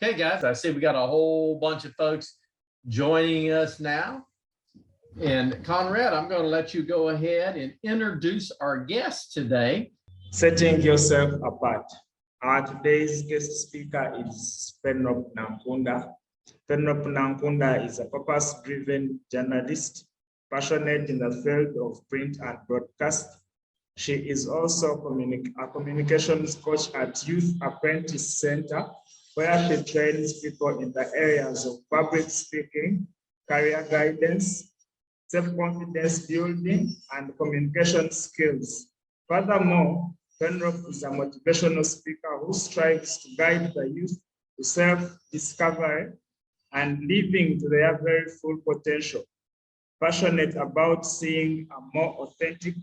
Okay, guys, I see we got a whole bunch of folks joining us now. And Conrad, I'm going to let you go ahead and introduce our guest today. Setting yourself apart. Our today's guest speaker is Penelope Nankunda. Penelope Nankunda is a purpose-driven journalist, passionate in the field of print and broadcast. She is also a communications coach at Youth Apprentice Center, where she trains people in the areas of public speaking, career guidance, self-confidence building, and communication skills. Furthermore, Penelope is a motivational speaker who strives to guide the youth to self-discovery and living to their very full potential. Passionate about seeing a more authentic,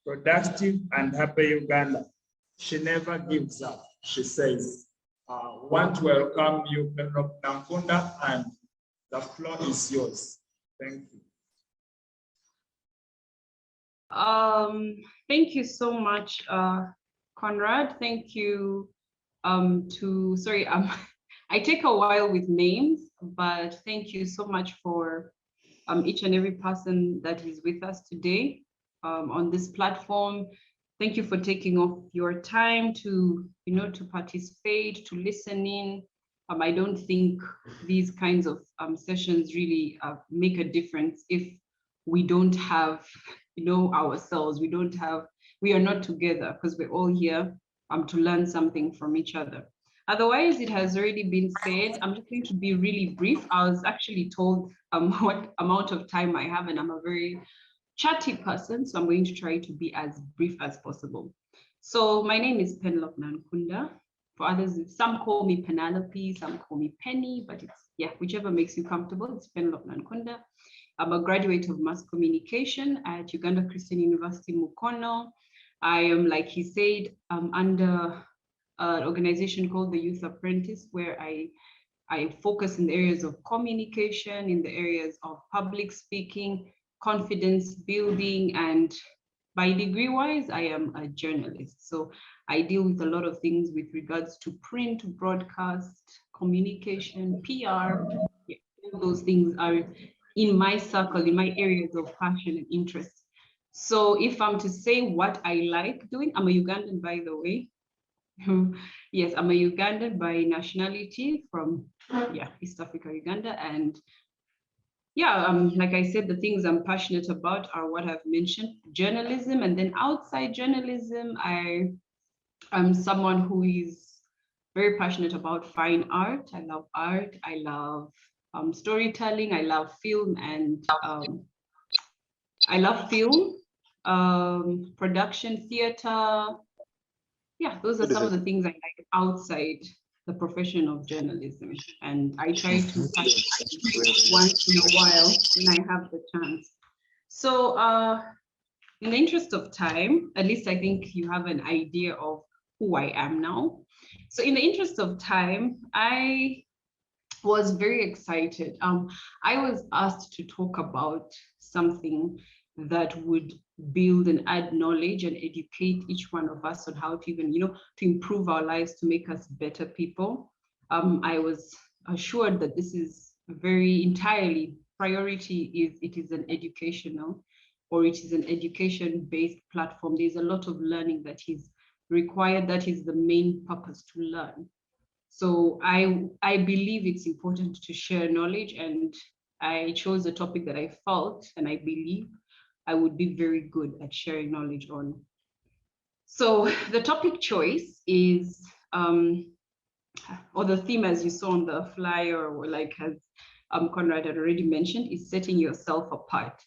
productive, and happy Uganda. She never gives up, she says. Want to welcome you, Penelope Nankunda, and the floor is yours. Thank you. Thank you so much, Conrad. Thank you I take a while with names, but thank you so much for each and every person that is with us today on this platform. Thank you for taking off your time to participate, to listen in. I don't think these kinds of sessions really make a difference if we don't have ourselves. We are not together, because we're all here to learn something from each other. Otherwise, it has already been said. I'm just going to be really brief. I was actually told what amount of time I have, and I'm a very chatty person, so I'm going to try to be as brief as possible. So my name is Penelope Nankunda. For others, some call me Penelope, some call me Penny, but it's, whichever makes you comfortable. It's Penelope Nankunda. I'm a graduate of mass communication at Uganda Christian University, Mukono. I am, like he said, under an organization called the Youth Apprentice, where I focus in the areas of communication, in the areas of public speaking, confidence building, and by degree-wise, I am a journalist. So I deal with a lot of things with regards to print, broadcast, communication, PR. All those things are in my circle, in my areas of passion and interest. So if I'm to say what I like doing, I'm a Ugandan, by the way. Yes, I'm a Ugandan by nationality from East Africa, Uganda. And like I said, the things I'm passionate about are what I've mentioned: journalism. And then outside journalism, I'm someone who is very passionate about fine art. I love art. I love storytelling. I love film, and I love film, production, theater. Yeah, those are some of the things I like outside the profession of journalism. And I try to practice once in a while when I have the chance. So in the interest of time, at least I think you have an idea of who I am now. So in the interest of time, I was very excited. I was asked to talk about something that would build and add knowledge and educate each one of us on how to even, to improve our lives, to make us better people. I was assured that this is very entirely priority it is an educational, or it is an education-based platform. There's a lot of learning that is required. That is the main purpose, to learn. So I believe it's important to share knowledge, and I chose a topic that I felt and I believe I would be very good at sharing knowledge on. So the topic choice is, or the theme, as you saw on the flyer, or like as Conrad had already mentioned, is setting yourself apart.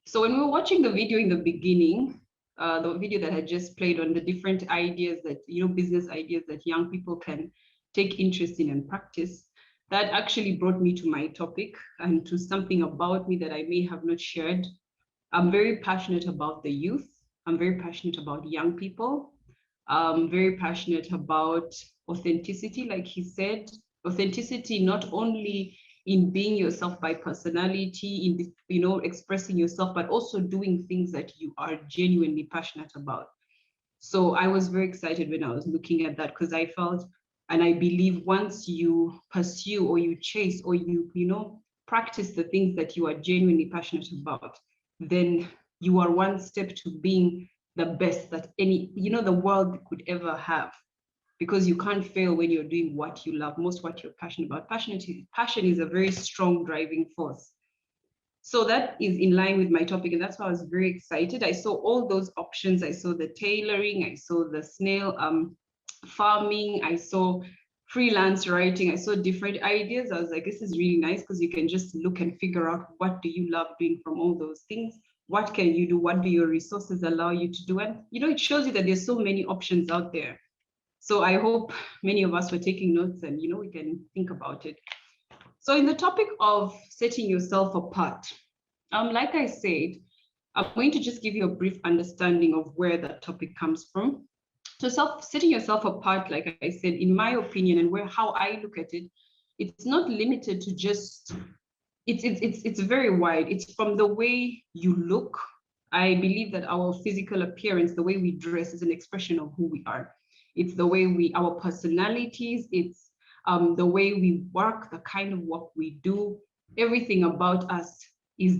So when we were watching the video in the beginning, the video that had just played on the different ideas that, business ideas that young people can take interest in and practice, that actually brought me to my topic and to something about me that I may have not shared. I'm very passionate about the youth. I'm very passionate about young people. I'm very passionate about authenticity, like he said. Authenticity not only in being yourself by personality, in expressing yourself, but also doing things that you are genuinely passionate about. So I was very excited when I was looking at that, because I felt And I believe once you pursue or you chase or you practice the things that you are genuinely passionate about, then you are one step to being the best that the world could ever have. Because you can't fail when you're doing what you love, most what you're passionate about. Passion is a very strong driving force. So that is in line with my topic, and that's why I was very excited. I saw all those options. I saw the tailoring, I saw the snail farming, I saw freelance writing, I saw different ideas. I was like, this is really nice because you can just look and figure out what do you love doing from all those things. What can you do? What do your resources allow you to do? And it shows you that there's so many options out there. So I hope many of us were taking notes and we can think about it. So in the topic of setting yourself apart, like I said, I'm going to just give you a brief understanding of where that topic comes from. So setting yourself apart, like I said, in my opinion, and how I look at it, it's not limited to just, it's very wide. It's from the way you look. I believe that our physical appearance, the way we dress, is an expression of who we are. It's the way our personalities, it's the way we work, the kind of work we do, everything about us is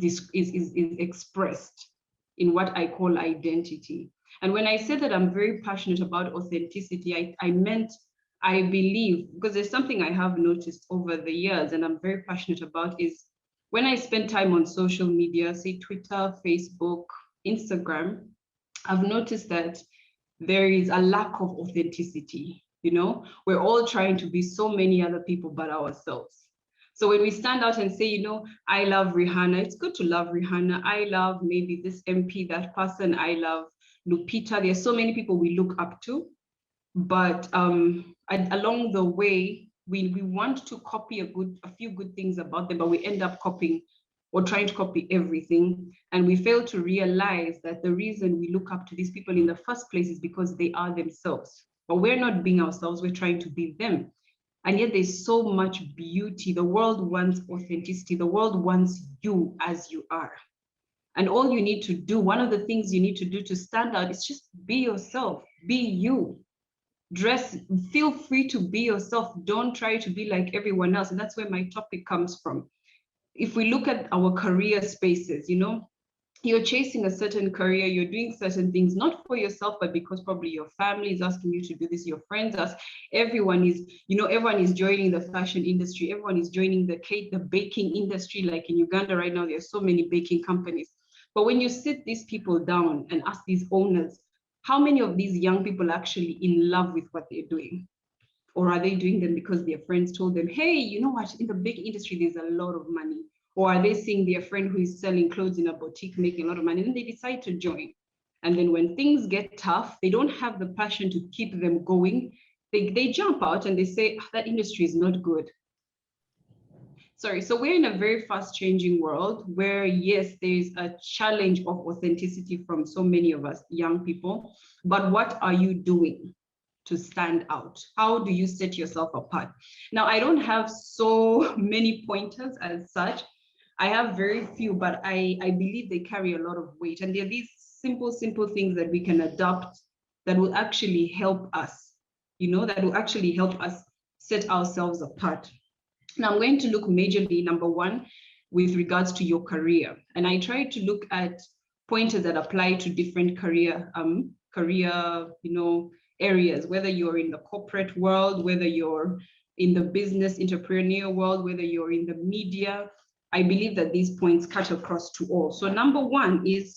expressed in what I call identity. And when I said that I'm very passionate about authenticity, I meant, I believe, because there's something I have noticed over the years and I'm very passionate about, is when I spend time on social media, say Twitter, Facebook, Instagram, I've noticed that there is a lack of authenticity. We're all trying to be so many other people but ourselves. So when we stand out and say, I love Rihanna, it's good to love Rihanna. I love maybe this MP, that person. I love Lupita. There's so many people we look up to. But along the way, we want to copy a few good things about them, but we end up copying or trying to copy everything. And we fail to realize that the reason we look up to these people in the first place is because they are themselves. But we're not being ourselves, we're trying to be them. And yet there's so much beauty. The world wants authenticity. The world wants you as you are. And all you need to do, one of the things you need to do to stand out is just be yourself, be you. Dress, feel free to be yourself. Don't try to be like everyone else. And that's where my topic comes from. If we look at our career spaces, you're chasing a certain career, you're doing certain things, not for yourself, but because probably your family is asking you to do this, your friends ask, everyone is joining the fashion industry, everyone is joining the baking industry. Like in Uganda right now, there's so many baking companies. But when you sit these people down and ask these owners, how many of these young people are actually in love with what they're doing? Or are they doing them because their friends told them, hey, you know what, in the baking industry, there's a lot of money? Or are they seeing their friend who is selling clothes in a boutique making a lot of money, and then they decide to join? And then when things get tough, they don't have the passion to keep them going. They jump out and they say, that industry is not good. So we're in a very fast changing world where, yes, there's a challenge of authenticity from so many of us young people, but what are you doing to stand out? How do you set yourself apart? Now, I don't have so many pointers as such. I have very few, but I believe they carry a lot of weight. And they're these simple things that we can adopt that will actually help us, that will actually help us set ourselves apart. Now, I'm going to look majorly, number one, with regards to your career. And I try to look at pointers that apply to different career areas, whether you're in the corporate world, whether you're in the business entrepreneur world, whether you're in the media. I believe that these points cut across to all. So number one is,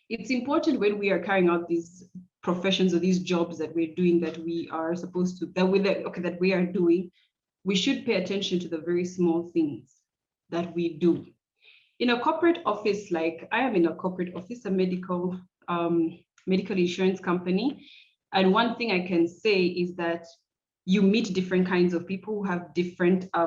it's important when we are carrying out these professions or these jobs that we're doing, that we are supposed to, that we are doing, we should pay attention to the very small things that we do. In a corporate office, like I am in a corporate office, a medical insurance company. And one thing I can say is that you meet different kinds of people who have different, I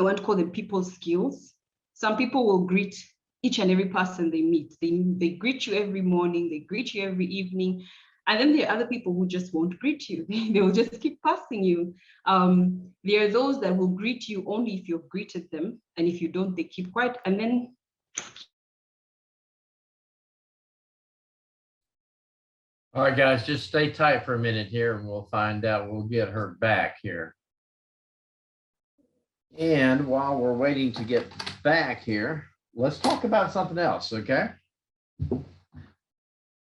want to call them people skills. Some people will greet each and every person they meet. They greet you every morning, they greet you every evening. And then there are other people who just won't greet you. They will just keep passing you. There are those that will greet you only if you've greeted them. And if you don't, they keep quiet. And then All right, guys, just stay tight for a minute here and we'll find out. We'll get her back here. And while we're waiting to get back here, let's talk about something else, okay?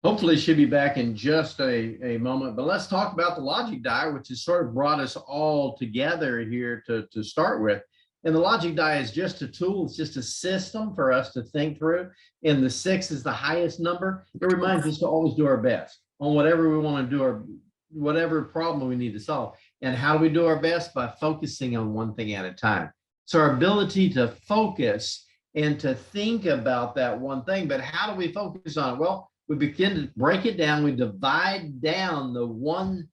Hopefully she'll be back in just a moment, but let's talk about the logic die, which has sort of brought us all together here to start with. And the logic die is just a tool. It's just a system for us to think through. And the 6 is the highest number. It reminds us to always do our best on whatever we want to do, or whatever problem we need to solve. And how do we do our best? By focusing on one thing at a time. So our ability to focus and to think about that one thing. But how do we focus on it? Well, we begin to break it down. We divide down the one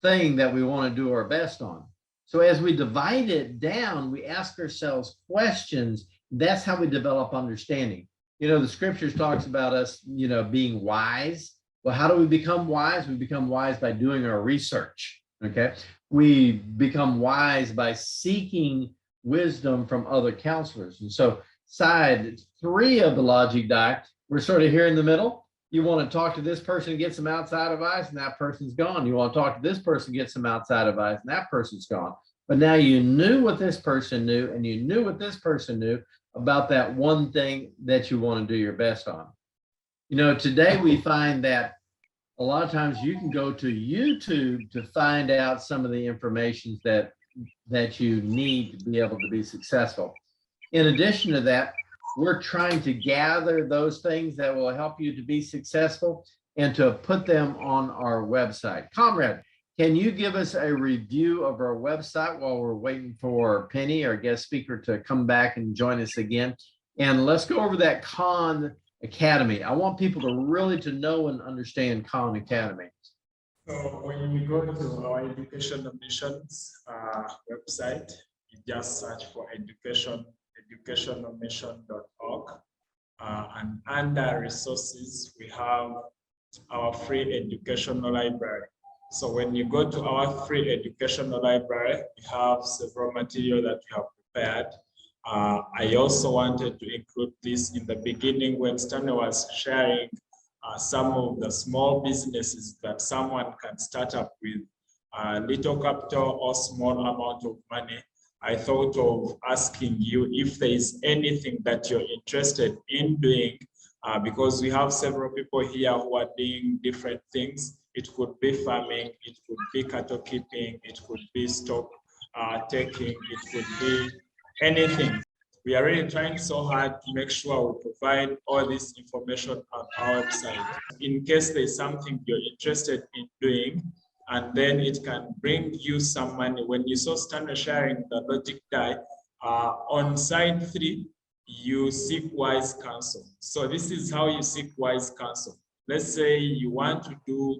thing that we want to do our best on. So as we divide it down, we ask ourselves questions. That's how we develop understanding. You know, the scriptures talks about us, you know, being wise. Well, how do we become wise? We become wise by doing our research, okay? We become wise by seeking wisdom from other counselors. And so side 3 of the logic die, we're sort of here in the middle. You want to talk to this person, get some outside advice, and that person's gone. You want to talk to this person, get some outside advice, and that person's gone. But now you knew what this person knew, and you knew what this person knew about that one thing that you want to do your best on. You know, today we find that a lot of times you can go to YouTube to find out some of the information that you need to be able to be successful. In addition to that, we're trying to gather those things that will help you to be successful and to put them on our website. Comrade, can you give us a review of our website while we're waiting for Penny, our guest speaker, to come back and join us again? And let's go over that Khan Academy. I want people to really to know and understand Khan Academy. So when you go to our educational missions website, you just search for educationalmission.org, and under resources, we have our free educational library. So when you go to our free educational library, we have several material that we have prepared. I also wanted to include this in the beginning when Stanley was sharing some of the small businesses that someone can start up with little capital or small amount of money. I thought of asking you if there is anything that you're interested in doing, because we have several people here who are doing different things. It could be farming, it could be cattle keeping, it could be stock taking, it could be anything. We are really trying so hard to make sure we provide all this information on our website. In case there's something you're interested in doing, and then it can bring you some money. When you saw Stanley sharing the logic die, on side 3, you seek wise counsel. So this is how you seek wise counsel. Let's say you want to do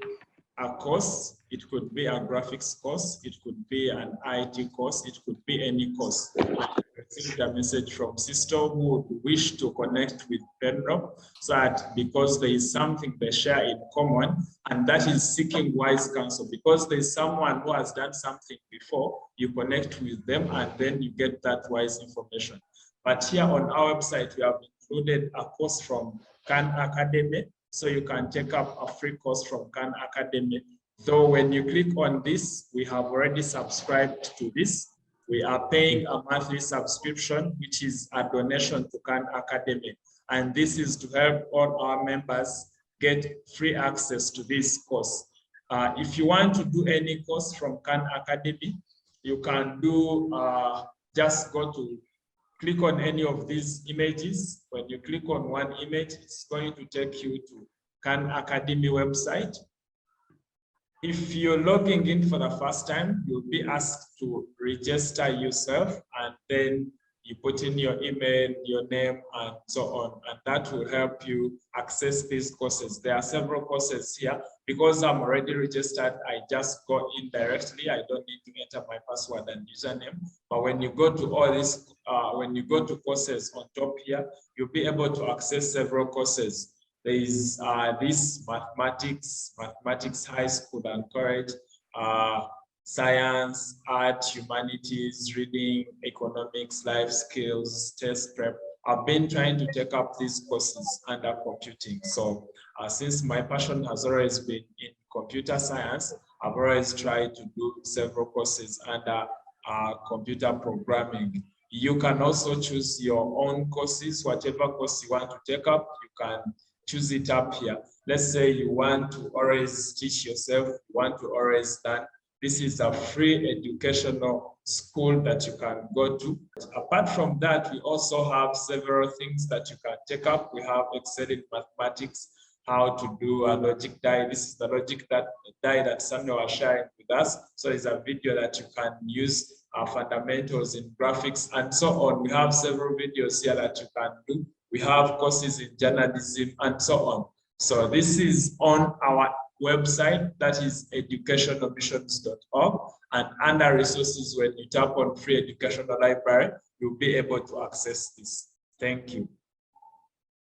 a course. It could be a graphics course. It could be an IT course. It could be any course. Received a message from sister who would wish to connect with Penelope, so that because there is something they share in common, and that is seeking wise counsel. Because there is someone who has done something before, you connect with them and then you get that wise information. But here on our website, we have included a course from Khan Academy, so you can take up a free course from Khan Academy. Though when you click on this, we have already subscribed to this. We are paying a monthly subscription, which is a donation to Khan Academy. And this is to help all our members get free access to this course. If you want to do any course from Khan Academy, you can do, just click on any of these images. When you click on one image, it's going to take you to Khan Academy website. If you're logging in for the first time, you'll be asked to register yourself, and then you put in your email, your name, and so on. And that will help you access these courses. There are several courses here. Because I'm already registered, I just go in directly. I don't need to enter my password and username. But when you go to all this, when you go to courses on top here, you'll be able to access several courses. There is this mathematics high school and college, science, art, humanities, reading, economics, life skills, test prep. I've been trying to take up these courses under computing. So since my passion has always been in computer science, I've always tried to do several courses under computer programming. You can also choose your own courses, whatever course you want to take up, you can choose it up here. Let's say you want to always teach yourself, you want to always learn. This is a free educational school that you can go to. Apart from that, we also have several things that you can take up. We have excellent mathematics, how to do a logic die. This is the logic die that Samuel was sharing with us. So it's a video that you can use, fundamentals in graphics and so on. We have several videos here that you can do. We have courses in journalism and so on. So this is on our website, that is educationalmissions.org, and under resources, when you tap on free educational library, you'll be able to access this. Thank you.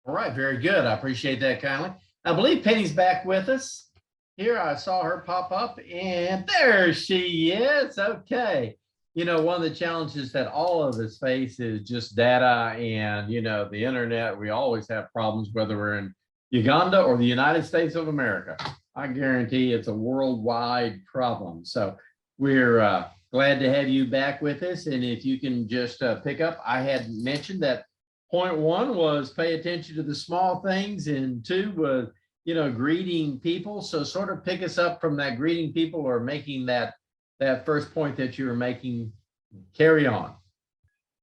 All right, very good. I appreciate that kindly. I believe Penny's back with us. Here, I saw her pop up, and there she is. Okay. You know, one of the challenges that all of us face is just data and, you know, the internet. We always have problems, whether we're in Uganda or the United States of America. I guarantee it's a worldwide problem. So we're glad to have you back with us. And if you can just pick up, I had mentioned that point one was pay attention to the small things, and two was, you know, greeting people. So sort of pick us up from that greeting people or making that first point that you were making. Carry on.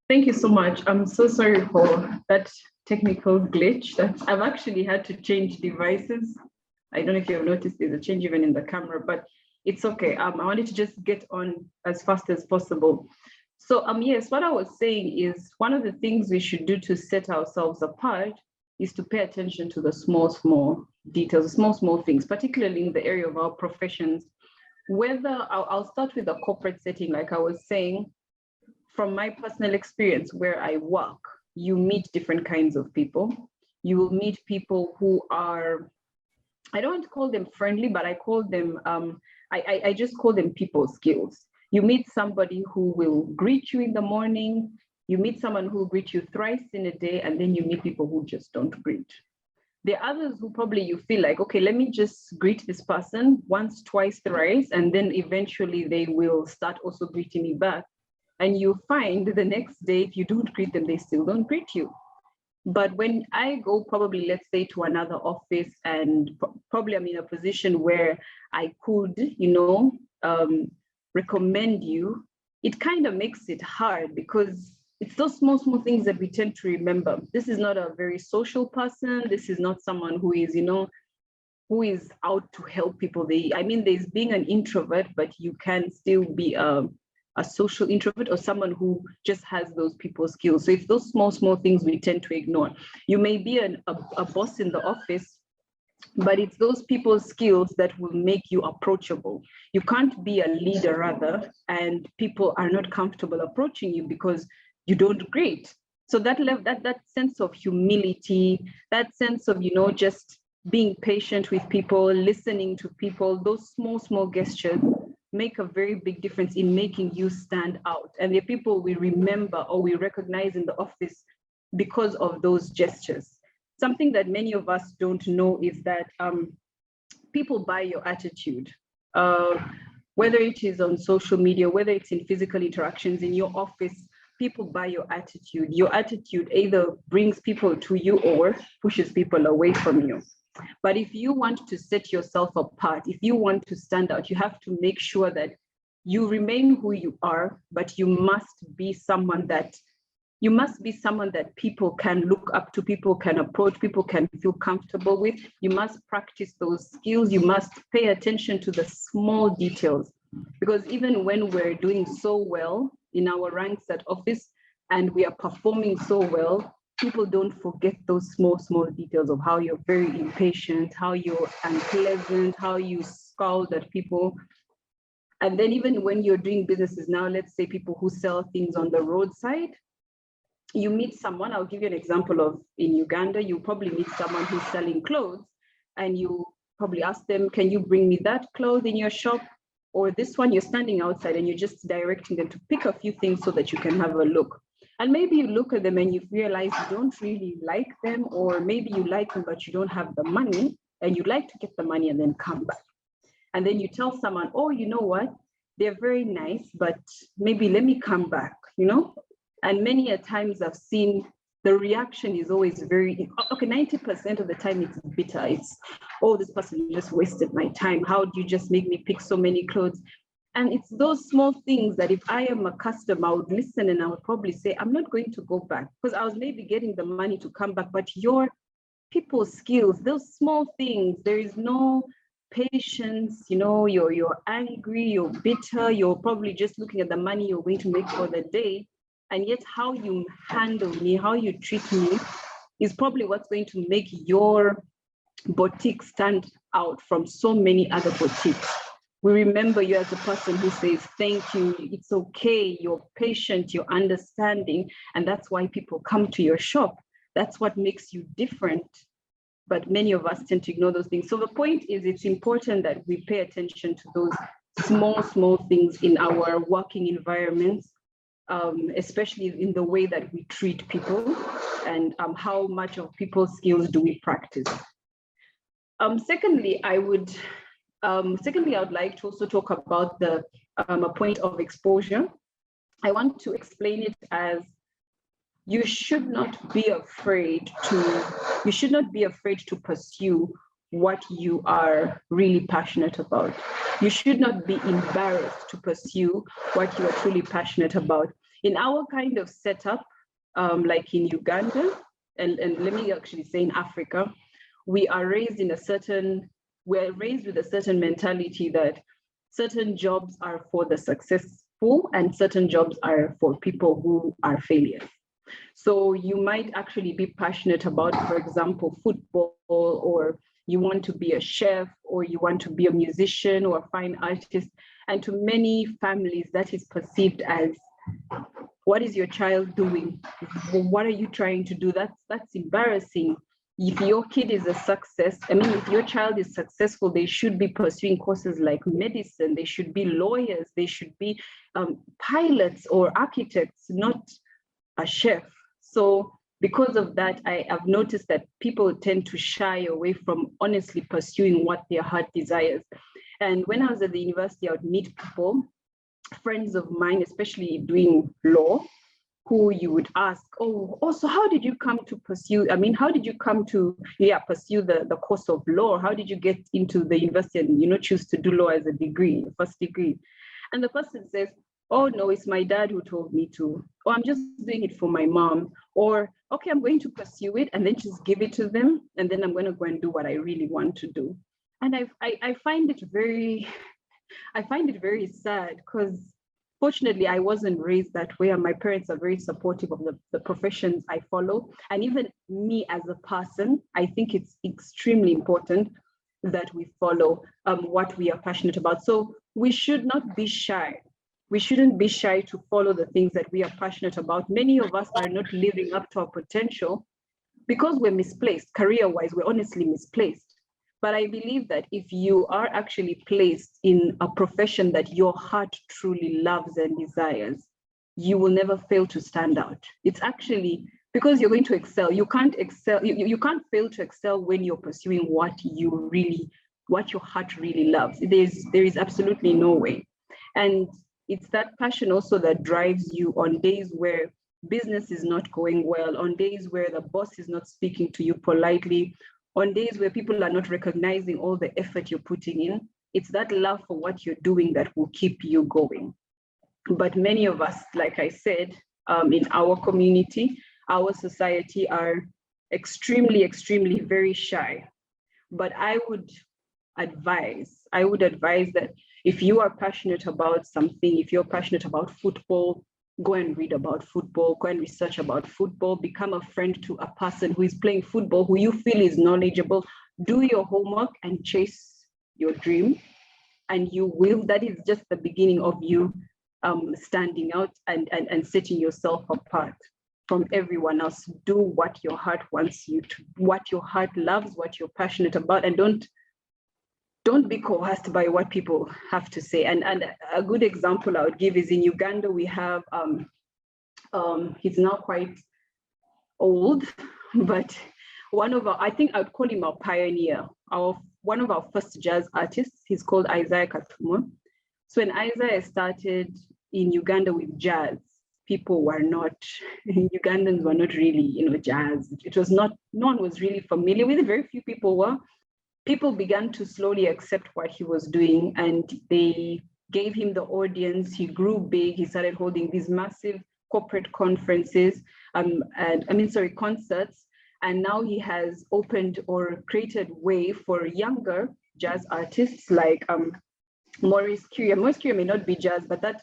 Thank you so much. I'm so sorry for that technical glitch that I've actually had to change devices. I don't know if you have noticed there's a change even in the camera, but it's okay. I wanted to just get on as fast as possible. So yes, what I was saying is one of the things we should do to set ourselves apart is to pay attention to the small details, small things, particularly in the area of our professions. Whether I'll start with a corporate setting, like I was saying, from my personal experience where I work, you meet different kinds of people. You will meet people who are, I don't want to call them friendly, but I call them, I just call them people skills. You meet somebody who will greet you in the morning, you meet someone who will greet you thrice in a day, and then you meet people who just don't greet. There are others who probably you feel like, okay, let me just greet this person once, twice, thrice, and then eventually they will start also greeting me back. And you find the next day, if you don't greet them, they still don't greet you. But when I go probably, let's say, to another office, and probably I'm in a position where I could, you know, recommend you, it kind of makes it hard because it's those small things that we tend to remember. This is not a very social person. This is not someone who is, you know, who is out to help people. I mean, there's being an introvert, but you can still be a social introvert or someone who just has those people skills. So it's those small things we tend to ignore. You may be a boss in the office, but it's those people skills that will make you approachable. You can't be a leader rather, and people are not comfortable approaching you because you don't greet. So that sense of humility, that sense of, you know, just being patient with people, listening to people, those small gestures make a very big difference in making you stand out. And the people we remember or we recognize in the office because of those gestures. Something that many of us don't know is that people buy your attitude. Whether it is on social media, whether it's in physical interactions in your office, people buy your attitude. Your attitude either brings people to you or pushes people away from you. But if you want to set yourself apart, if you want to stand out, you have to make sure that you remain who you are, but you must be someone that people can look up to, people can approach, people can feel comfortable with. You must practice those skills. You must pay attention to the small details, because even when we're doing so well in our ranks at office and we are performing so well, people don't forget those small details of how you're very impatient, how you're unpleasant, how you scowl at people. And then even when you're doing businesses now, let's say people who sell things on the roadside, you meet someone, I'll give you an example of in Uganda, you probably meet someone who's selling clothes and you probably ask them, can you bring me that clothes in your shop? Or this one, you're standing outside and you're just directing them to pick a few things so that you can have a look. And maybe you look at them and you realize you don't really like them, or maybe you like them, but you don't have the money and you'd like to get the money and then come back. And then you tell someone, oh, you know what? They're very nice, but maybe let me come back, you know? And many a times I've seen the reaction is always very, okay, 90% of the time it's bitter. It's, oh, this person just wasted my time. How do you just make me pick so many clothes? And it's those small things that if I am a customer, I would listen and I would probably say, I'm not going to go back because I was maybe getting the money to come back, but your people skills, those small things, there is no patience, you know, you're angry, you're bitter, you're probably just looking at the money you're going to make for the day. And yet how you handle me, how you treat me is probably what's going to make your boutique stand out from so many other boutiques. We remember you as a person who says, thank you, it's okay, you're patient, you're understanding, and that's why people come to your shop. That's what makes you different. But many of us tend to ignore those things. So the point is, it's important that we pay attention to those small things in our working environments, especially in the way that we treat people and how much of people's skills do we practice. Secondly, I would like to also talk about the a point of exposure. I want to explain it as you should not be afraid to pursue what you are really passionate about. You should not be embarrassed to pursue what you are truly passionate about. In our kind of setup, like in Uganda, and let me actually say in Africa, we're raised with a certain mentality that certain jobs are for the successful and certain jobs are for people who are failures. So you might actually be passionate about, for example, football, or you want to be a chef, or you want to be a musician or a fine artist. And to many families, that is perceived as, what is your child doing? What are you trying to do? That's embarrassing. If your kid is a success, if your child is successful, they should be pursuing courses like medicine, they should be lawyers, they should be pilots or architects, not a chef. So because of that, I have noticed that people tend to shy away from honestly pursuing what their heart desires. And when I was at the university, I would meet people, friends of mine, especially doing law, who you would ask, oh, so how did you come to pursue, how did you come to pursue the course of law? How did you get into the university and choose to do law as a degree, first degree? And the person says, oh no, it's my dad who told me to, or I'm just doing it for my mom, or okay, I'm going to pursue it and then just give it to them, and then I'm going to go and do what I really want to do. And I find it very sad, because fortunately I wasn't raised that way, and my parents are very supportive of the professions I follow. And even me as a person, I think it's extremely important that we follow what we are passionate about. So we should not be shy. We shouldn't be shy to follow the things that we are passionate about. Many of us are not living up to our potential because we're misplaced. Career-wise, we're honestly misplaced. But I believe that if you are actually placed in a profession that your heart truly loves and desires, you will never fail to stand out. It's actually because you're going to excel. You can't excel. You can't fail to excel when you're pursuing what your heart really loves. There is absolutely no way. And it's that passion also that drives you on days where business is not going well, on days where the boss is not speaking to you politely, on days where people are not recognizing all the effort you're putting in. It's that love for what you're doing that will keep you going. But many of us, like I said, in our community, our society are extremely, extremely very shy. But I would advise that if you are passionate about something, if you're passionate about football, go and read about football, go and research about football, become a friend to a person who is playing football, who you feel is knowledgeable, do your homework and chase your dream. And you will, that is just the beginning of you standing out and setting yourself apart from everyone else. Do what your heart wants you to, what your heart loves, what you're passionate about, and don't be coerced by what people have to say. And a good example I would give is in Uganda, we have He's now quite old, but I think I'd call him a pioneer. One of our first jazz artists, he's called Isaiah Katuma. So when Isaiah started in Uganda with jazz, people were not, Ugandans were not really, jazz. It was not, no one was really familiar with it. Very few people were. People began to slowly accept what he was doing, and they gave him the audience. He grew big. He started holding these massive corporate conferences, concerts. And now he has opened or created way for younger jazz artists like Maurice Curia. Maurice Curia may not be jazz, but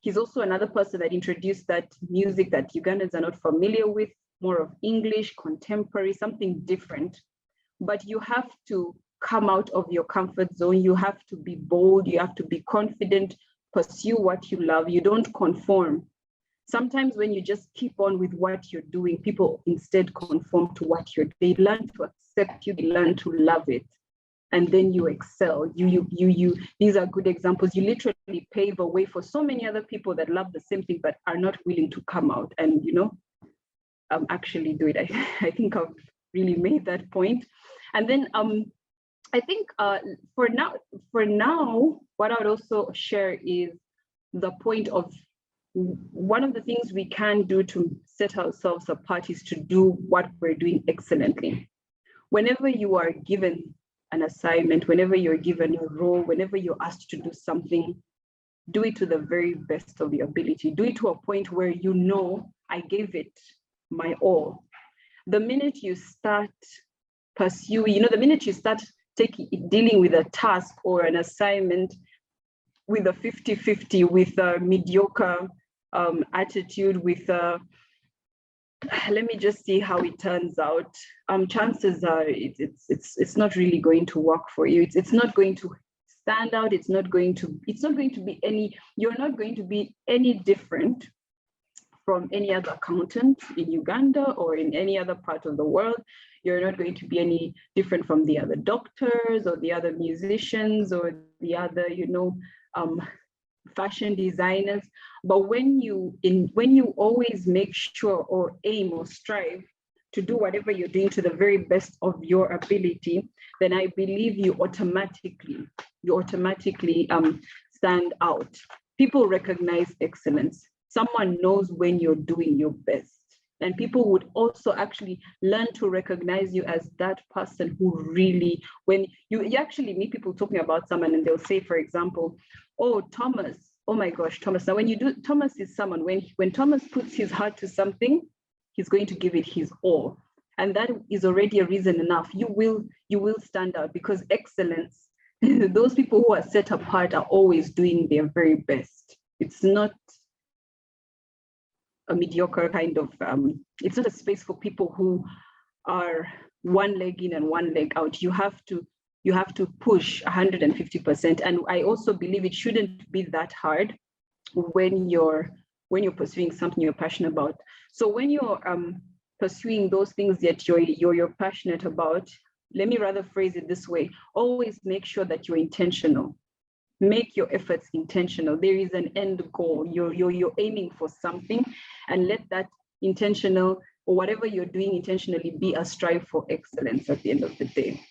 he's also another person that introduced that music that Ugandans are not familiar with, more of English, contemporary, something different. But you have to come out of your comfort zone. You have to be bold. You have to be confident, pursue what you love. You don't conform. Sometimes when you just keep on with what you're doing, people instead conform to what they learn to accept you, they learn to love it. And then you excel. These are good examples. You literally pave a way for so many other people that love the same thing, but are not willing to come out and, actually do it. I think I've really made that point. And then I think for now, what I would also share is the point of one of the things we can do to set ourselves apart is to do what we're doing excellently. Whenever you are given an assignment, whenever you're given a role, whenever you're asked to do something, do it to the very best of your ability. Do it to a point where I gave it my all. The minute you start pursuing, the minute you start dealing with a task or an assignment with a 50-50, with a mediocre attitude, with let me just see how it turns out. Chances are it's not really going to work for you. It's not going to stand out. It's not going to be any. You're not going to be any different from any other accountant in Uganda or in any other part of the world. You're not going to be any different from the other doctors or the other musicians or the other, fashion designers. But when you always make sure or aim or strive to do whatever you're doing to the very best of your ability, then I believe you automatically stand out. People recognize excellence. Someone knows when you're doing your best. And people would also actually learn to recognize you as that person who really, when you actually meet people talking about someone and they'll say, for example, oh, Thomas, oh my gosh, Thomas. Now, Thomas is someone, when Thomas puts his heart to something, he's going to give it his all. And that is already a reason enough. You will stand out, because excellence, those people who are set apart are always doing their very best. It's not a mediocre kind of, it's not a space for people who are one leg in and one leg out. You have to push 150%. And I also believe it shouldn't be that hard when you're pursuing something you're passionate about. So when you're pursuing those things that you're passionate about, let me rather phrase it this way: always make sure that you're intentional. Make your efforts intentional. There is an end goal. You're aiming for something, and let that intentional, or whatever you're doing intentionally, be a strive for excellence at the end of the day.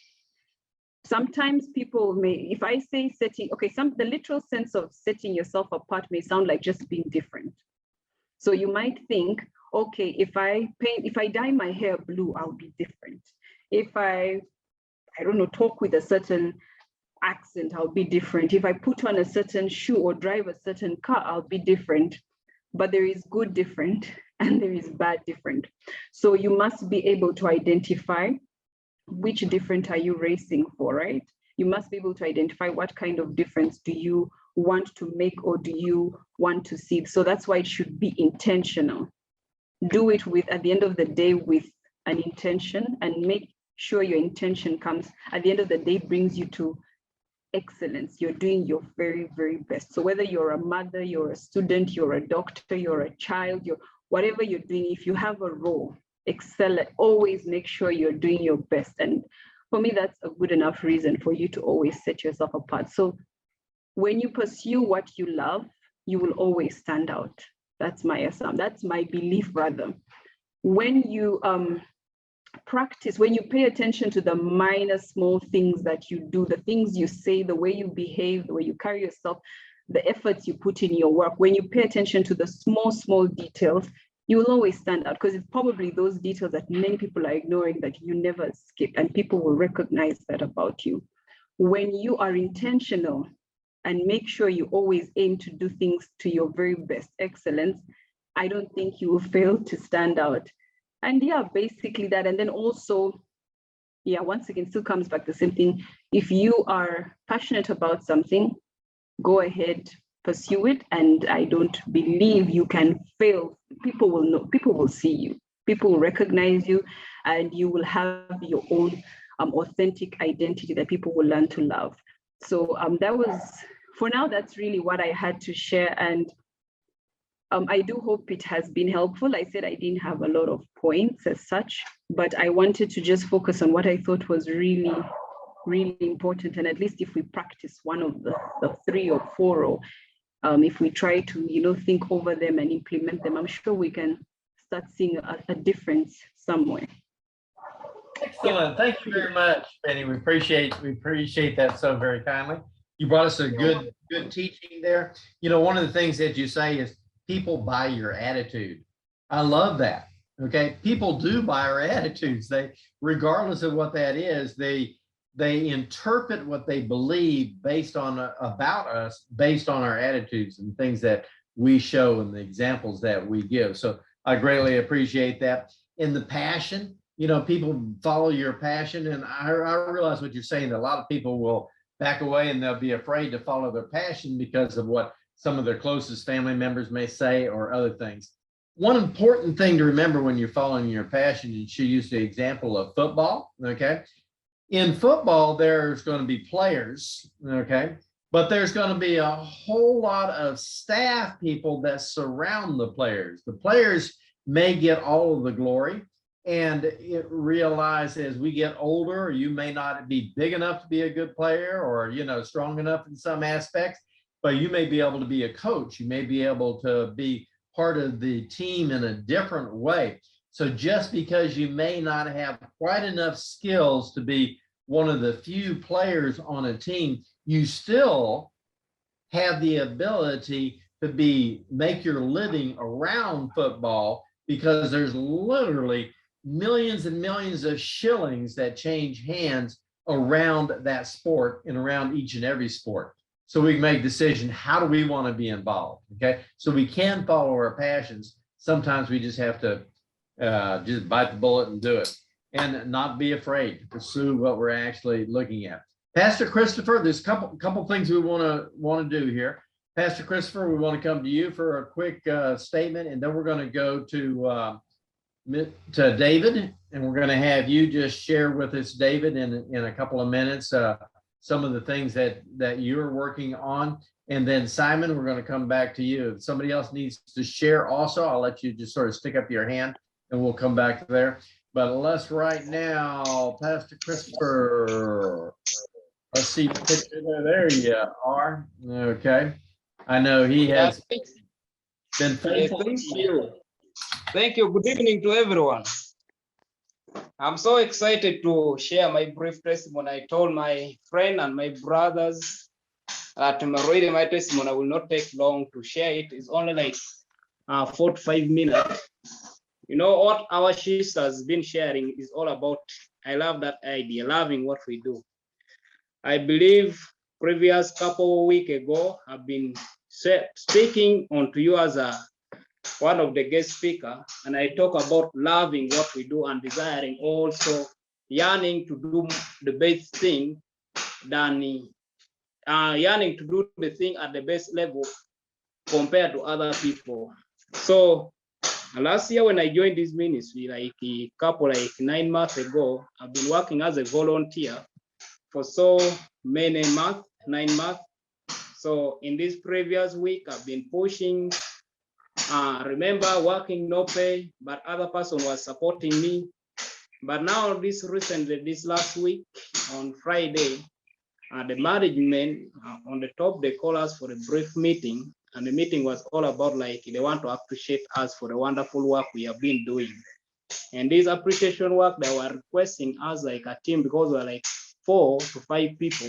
Sometimes people may, if I say setting, okay, the literal sense of setting yourself apart may sound like just being different. So you might think, okay, if I dye my hair blue, I'll be different. If I don't know, talk with a certain accent, I'll be different. If I put on a certain shoe or drive a certain car, I'll be different. But there is good different and there is bad different. So you must be able to identify which different are you racing for, right? You must be able to identify what kind of difference do you want to make or do you want to see. So that's why it should be intentional. Do it with, at the end of the day, with an intention, and make sure your intention comes, at the end of the day, brings you to excellence. You're doing your very, very best. So whether you're a mother, you're a student, you're a doctor, you're a child, whatever you're doing, if you have a role, excel at, always make sure you're doing your best. And for me, that's a good enough reason for you to always set yourself apart. So when you pursue what you love, you will always stand out. That's my assumption. That's my belief, rather. When you practice, when you pay attention to the minor small things that you do, the things you say, the way you behave, the way you carry yourself, the efforts you put in your work, when you pay attention to the small details, you will always stand out, because it's probably those details that many people are ignoring that you never skip, and people will recognize that about you. When you are intentional and make sure you always aim to do things to your very best excellence, I don't think you will fail to stand out. And yeah, basically that. And then also, yeah, once again, still comes back to the same thing. If you are passionate about something, go ahead, pursue it. And I don't believe you can fail. People will know, people will see you, people will recognize you, and you will have your own authentic identity that people will learn to love. So that was, for now, that's really what I had to share. And I do hope it has been helpful. I said I didn't have a lot of points as such, but I wanted to just focus on what I thought was really, really important. And at least if we practice one of the 3 or 4, or if we try to, think over them and implement them, I'm sure we can start seeing a difference somewhere. Excellent. Thank you very much, Penny. We appreciate that so very kindly. You brought us a good teaching there. One of the things that you say is people buy your attitude. I love that. Okay. People do buy our attitudes. They, regardless of what that is, they interpret what they believe based on about us, based on our attitudes and things that we show and the examples that we give. So I greatly appreciate that. In the passion, people follow your passion. And I realize what you're saying, that a lot of people will back away and they'll be afraid to follow their passion because of what some of their closest family members may say or other things. One important thing to remember when you're following your passion, and she used the example of football, okay? In football, there's going to be players, okay? But there's going to be a whole lot of staff people that surround the players. The players may get all of the glory, and realize as we get older, you may not be big enough to be a good player, or, strong enough in some aspects, but you may be able to be a coach. You may be able to be part of the team in a different way. So just because you may not have quite enough skills to be one of the few players on a team, you still have the ability to make your living around football, because there's literally millions and millions of shillings that change hands around that sport and around each and every sport. So we can make a decision, how do we want to be involved? Okay, so we can follow our passions. Sometimes we just have to just bite the bullet and do it, and not be afraid to pursue what we're actually looking at. Pastor Christopher, there's a couple things we want to do here. Pastor Christopher, we want to come to you for a quick statement, and then we're going to go to David, and we're going to have you just share with us, David, in a couple of minutes, some of the things that you're working on. And then Simon, we're going to come back to you. If somebody else needs to share also, I'll let you just sort of stick up your hand and we'll come back there. But let's right now, Pastor Christopher, let's see the picture there. There you are. Okay. I know he has been faithful. Thank you. Thank you. Good evening to everyone. I'm so excited to share my brief testimony. I told my friend and my brothers that reading my testimony will not take long to share it. It's only like 4 to 5 minutes. What our sister has been sharing is all about. I love that idea, loving what we do. I believe previous couple of weeks ago, I've been speaking onto you as one of the guest speaker, and I talk about loving what we do and desiring, also yearning to do the best thing than yearning to do the thing at the best level compared to other people. So last year when I joined this ministry, like 9 months ago, I've been working as a volunteer for so many months, 9 months. So in this previous week, I've been pushing. Remember working no pay, but other person was supporting me. But now this last week on Friday, the management on the top, they call us for a brief meeting, and the meeting was all about like they want to appreciate us for the wonderful work we have been doing. And this appreciation work, they were requesting us like a team because we're like 4 to 5 people.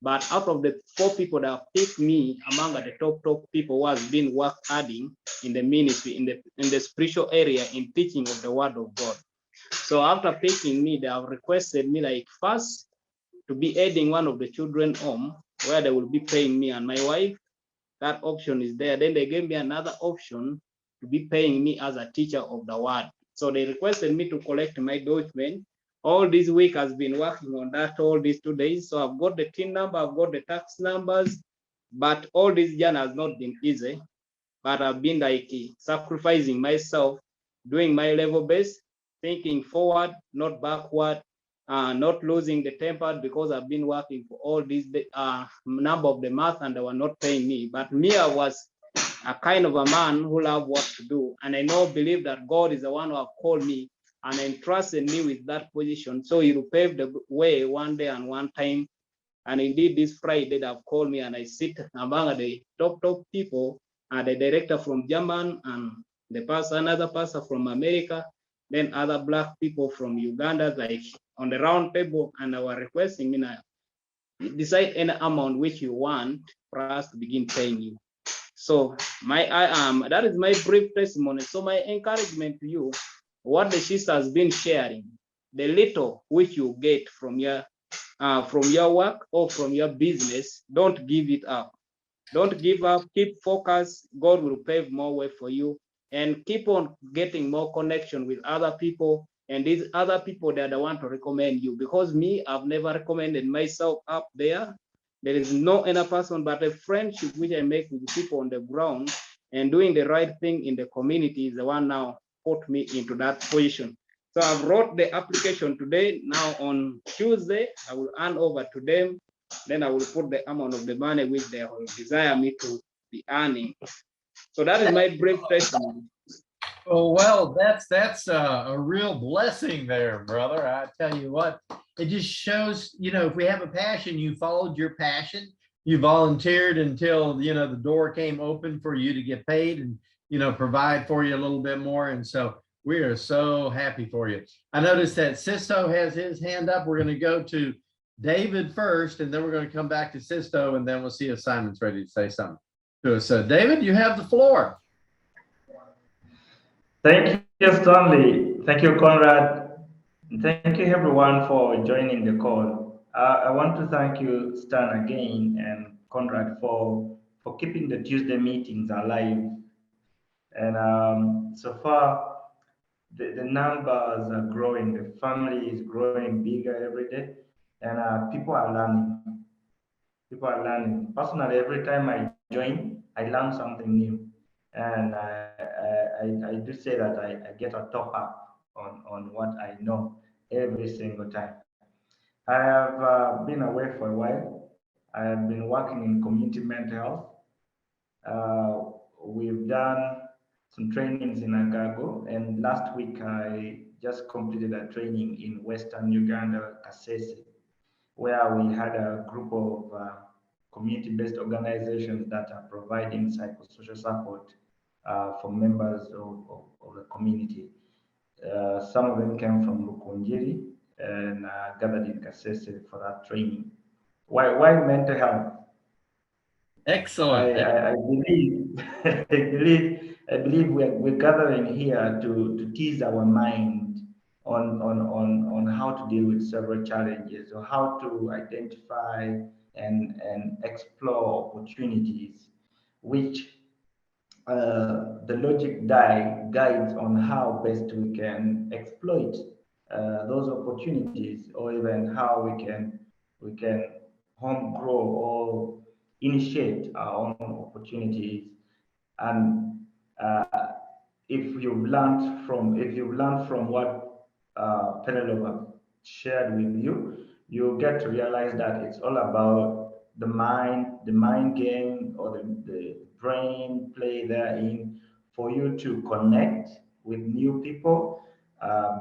But out of the 4 people that picked me among the top people who has been work adding in the ministry, in the spiritual area, in teaching of the word of God. So after picking me, they have requested me like first to be aiding one of the children home where they will be paying me and my wife. That option is there. Then they gave me another option to be paying me as a teacher of the word. So they requested me to collect my document. All this week has been working on that all these 2 days. So I've got the TIN number, I've got the tax numbers, but all this journey has not been easy. But I've been like sacrificing myself, doing my level best, thinking forward, not backward, not losing the temper because I've been working for all these number of the month and they were not paying me. But me, I was a kind of a man who loved what to do. And I now believe that God is the one who have called me and entrusted me with that position. So he will pave the way one day and one time. And indeed, this Friday, they have called me and I sit among the top people, the director from Germany and another pastor from America, then other Black people from Uganda, like on the round table, and they were requesting me now, decide any amount which you want for us to begin paying you. So that is my brief testimony. So my encouragement to you, what the sister has been sharing, the little which you get from your work or from your business, don't give it up. Don't give up, keep focused. God will pave more way for you and keep on getting more connection with other people. And these other people that I want to recommend you, because me, I've never recommended myself up there. There is no other person, but a friendship which I make with people on the ground and doing the right thing in the community is the one now put me into that position. So I wrote the application today. Now on Tuesday, I will hand over to them. Then I will put the amount of the money which they will desire me to be earning. So that is my brief testimony. Oh, well, that's a real blessing there, brother. I tell you what, it just shows, if we have a passion, you followed your passion, you volunteered until, the door came open for you to get paid and, provide for you a little bit more. And so we are so happy for you. I noticed that Sisto has his hand up. We're going to go to David first, and then we're going to come back to Sisto, and then we'll see if Simon's ready to say something to us. So David, you have the floor. Thank you, Stanley. Thank you, Conrad. And thank you, everyone, for joining the call. I want to thank you, Stan, again, and Conrad for keeping the Tuesday meetings alive. And so far, the numbers are growing. The family is growing bigger every day, and people are learning. People are learning. Personally, every time I join, I learn something new. And I do say that I get a top up on what I know every single time. I have been away for a while. I have been working in community mental health. We've done some trainings in Agago, and last week I just completed a training in Western Uganda, Kasese, where we had a group of community-based organizations that are providing psychosocial support for members of the community. Some of them came from Lukunjiri and gathered in Kasese for that training. Why mental health? Excellent. I believe I believe we're gathering here to tease our mind on how to deal with several challenges, or how to identify and explore opportunities, which the logic guides on how best we can exploit those opportunities, or even how we can home grow or initiate our own opportunities. And if you've learned from what Penelope shared with you, you get to realize that it's all about the mind game, or the brain play therein, for you to connect with new people,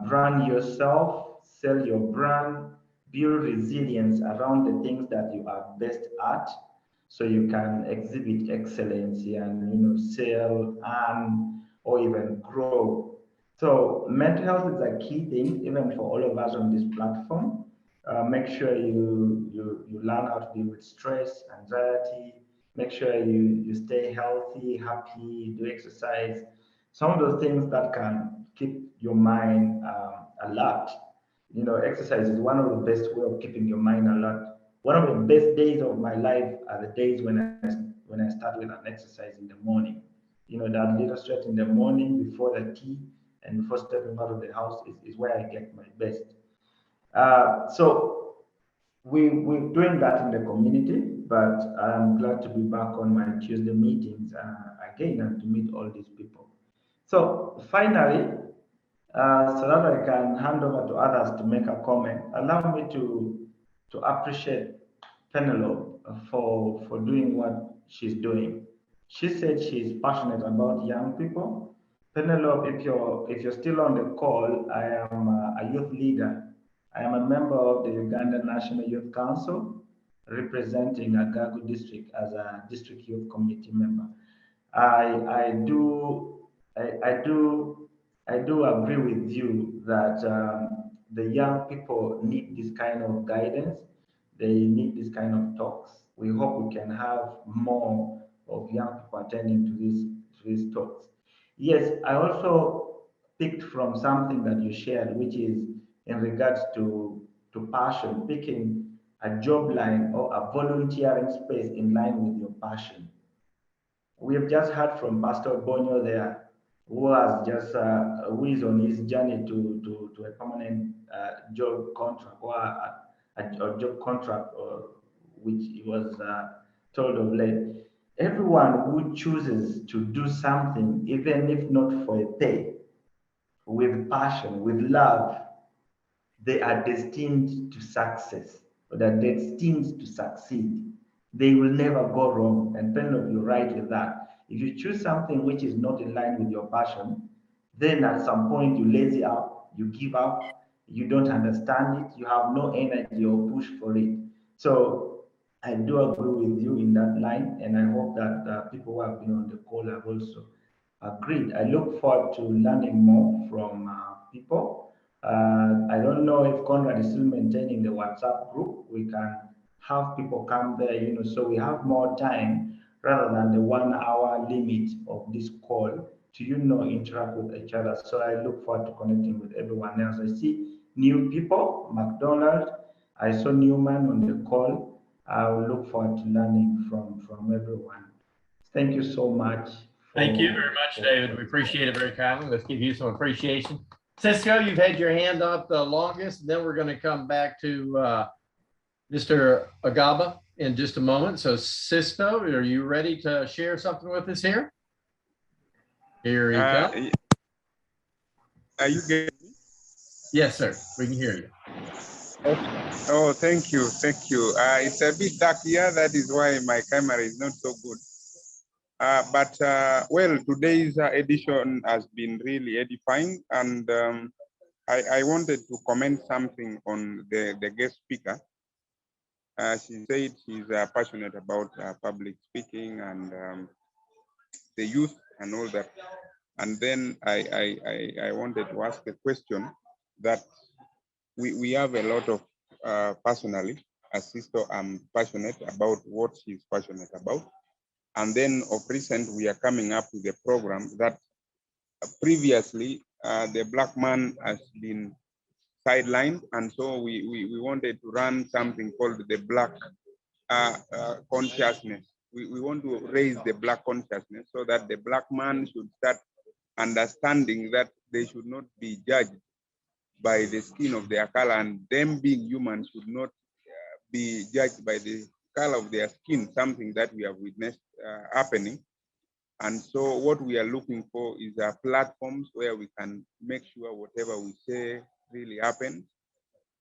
brand yourself, sell your brand, build resilience around the things that you are best at, so you can exhibit excellency and sell, earn, or even grow. So mental health is a key thing, even for all of us on this platform. Make sure you learn how to deal with stress, anxiety. Make sure you stay healthy, happy, do exercise. Some of those things that can keep your mind alert. Exercise is one of the best way of keeping your mind alert. One of the best days of my life are the days when I start with an exercise in the morning. That little stretch in the morning before the tea and before stepping out of the house is where I get my best. So we're doing that in the community, but I'm glad to be back on my Tuesday meetings again and to meet all these people. So finally, so that I can hand over to others to make a comment, allow me to appreciate Penelope for doing what she's doing. She said she's passionate about young people. Penelope, if you're still on the call, I am a youth leader. I am a member of the Uganda National Youth Council, representing Agagu district as a district youth committee member. I do agree with you that the young people need this kind of guidance. They need this kind of talks. We hope we can have more of young people attending to these talks. Yes, I also picked from something that you shared, which is in regards to passion, picking a job line or a volunteering space in line with your passion. We have just heard from Pastor Bonyo there, who has just who is on his journey to a permanent job contract or a job contract, or which he was told of late. Everyone who chooses to do something, even if not for a pay, with passion, with love, they are destined to success, or they're destined to succeed. They will never go wrong. And Penelope, you're right with that. If you choose something which is not in line with your passion, then at some point you lazy up, you give up, you don't understand it, you have no energy or push for it. So I do agree with you in that line, and I hope that people who have been on the call have also agreed. I look forward to learning more from people. I don't know if Conrad is still maintaining the WhatsApp group. We can have people come there, so we have more time rather than the 1 hour limit of this call to, interact with each other. So I look forward to connecting with everyone else. I see new people, McDonald. I saw Newman on the call. I will look forward to learning from everyone. Thank you so much. Thank you very much, David. We appreciate it very kindly. Let's give you some appreciation. Cisco, you've had your hand up the longest. Then we're going to come back to Mr. Agaba in just a moment. So Cisco, are you ready to share something with us here? Here you go. Are you getting me? Yes, sir. We can hear you. Okay. Oh, thank you. Thank you. It's a bit dark here. That is why my camera is not so good. But well, today's edition has been really edifying, and I wanted to comment something on the guest speaker. She said she's passionate about public speaking and the youth and all that. And then I wanted to ask a question that we have a lot of personally, as sister, I'm passionate about what she's passionate about. And then of recent, we are coming up with a program that previously the black man has been sidelined. And so we wanted to run something called the black consciousness. We want to raise the black consciousness so that the black man should start understanding that they should not be judged by the skin of their color, and them being human should not be judged by the color of their skin, something that we have witnessed happening. And so what we are looking for is platforms where we can make sure whatever we say really happens,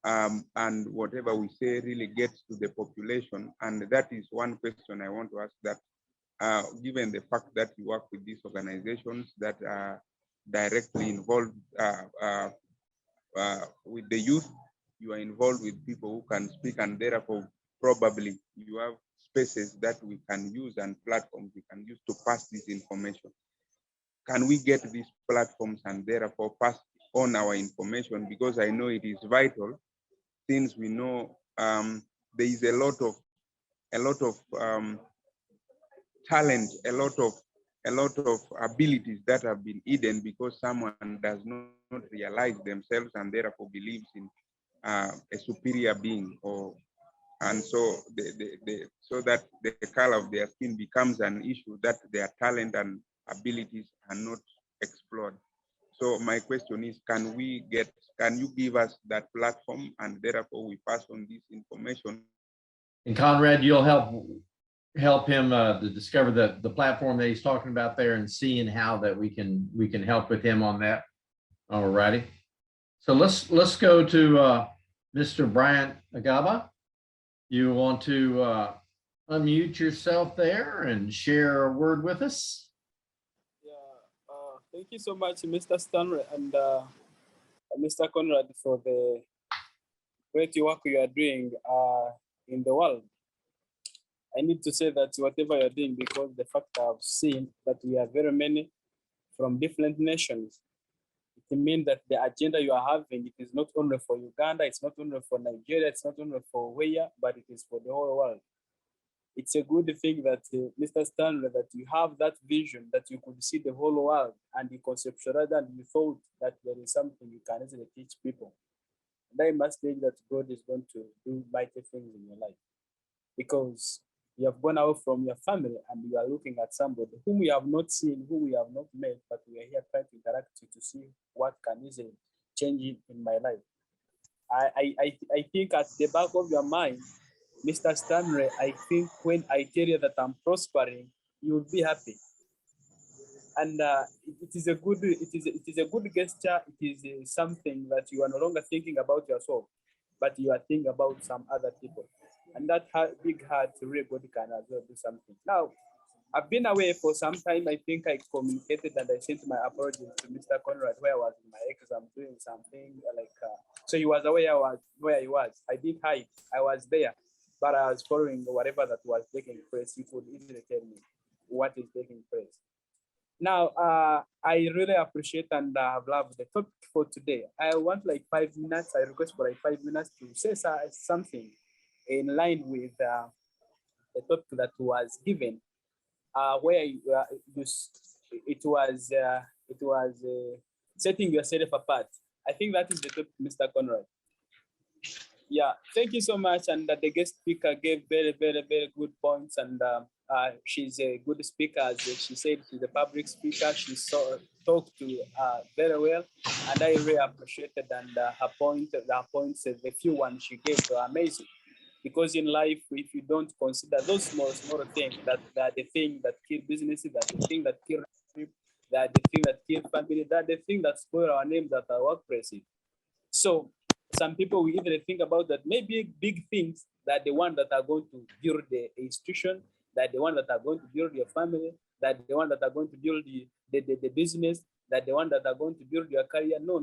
and whatever we say really gets to the population. And that is one question I want to ask, that given the fact that you work with these organizations that are directly involved with the youth, you are involved with people who can speak, and therefore probably you have spaces that we can use and platforms we can use to pass this information. Can we get these platforms and therefore pass on our information? Because I know it is vital, since we know there is a lot of talent, a lot of abilities that have been hidden because someone does not realize themselves and therefore believes in a superior being, and so so that the color of their skin becomes an issue, that their talent and abilities are not explored. So my question is, can you give us that platform and therefore we pass on this information? And Conrad, you'll help him to discover the platform that he's talking about there and seeing how that we can help with him on that. All righty. So let's go to Mr. Bryant Agaba. You want to unmute yourself there and share a word with us? Yeah, thank you so much, Mr. Stanley and Mr. Conrad, for the great work you are doing in the world. I need to say that whatever you're doing, because the fact I've seen that we are very many from different nations, it means that the agenda you are having, it is not only for Uganda, it's not only for Nigeria, it's not only for where, but it is for the whole world. It's a good thing that Mr. Stanley, that you have that vision, that you could see the whole world and you conceptualized and you thought that there is something you can easily teach people. And I must think that God is going to do mighty things in your life, because you have gone out from your family and you are looking at somebody whom we have not seen, whom we have not met, but we are here trying to interact with to see what can easily change in my life. I think at the back of your mind, Mr. Stanley, I think when I tell you that I'm prospering, you will be happy. And it is a good gesture. It is something that you are no longer thinking about yourself, but you are thinking about some other people. And that big heart, really God can as well do something. Now, I've been away for some time. I think I communicated and I sent my apologies to Mr. Conrad, where I was in my exam doing something like, so he was aware where he was. I did hide. I was there, but I was following whatever that was taking place. He could easily tell me what is taking place. Now, I really appreciate and have loved the topic for today. I want like 5 minutes. I request for like 5 minutes to say something in line with the topic that was given, where it was setting yourself apart. I think that is the topic, Mr. Conrad. Yeah, thank you so much. And the guest speaker gave very, very, very good points. And she's a good speaker. As she said, she's a public speaker. She talked to very well. And I really appreciated and her points, the few ones she gave were amazing. Because in life, if you don't consider those small things, that are the thing that kill businesses, that the thing that kill people, that the thing that kill family, that the thing that spoil our names at our workplaces. So some people will even think about that maybe big things, that the one that are going to build the institution, that the one that are going to build your family, that the one that are going to build the business, that the one that are going to build your career. No.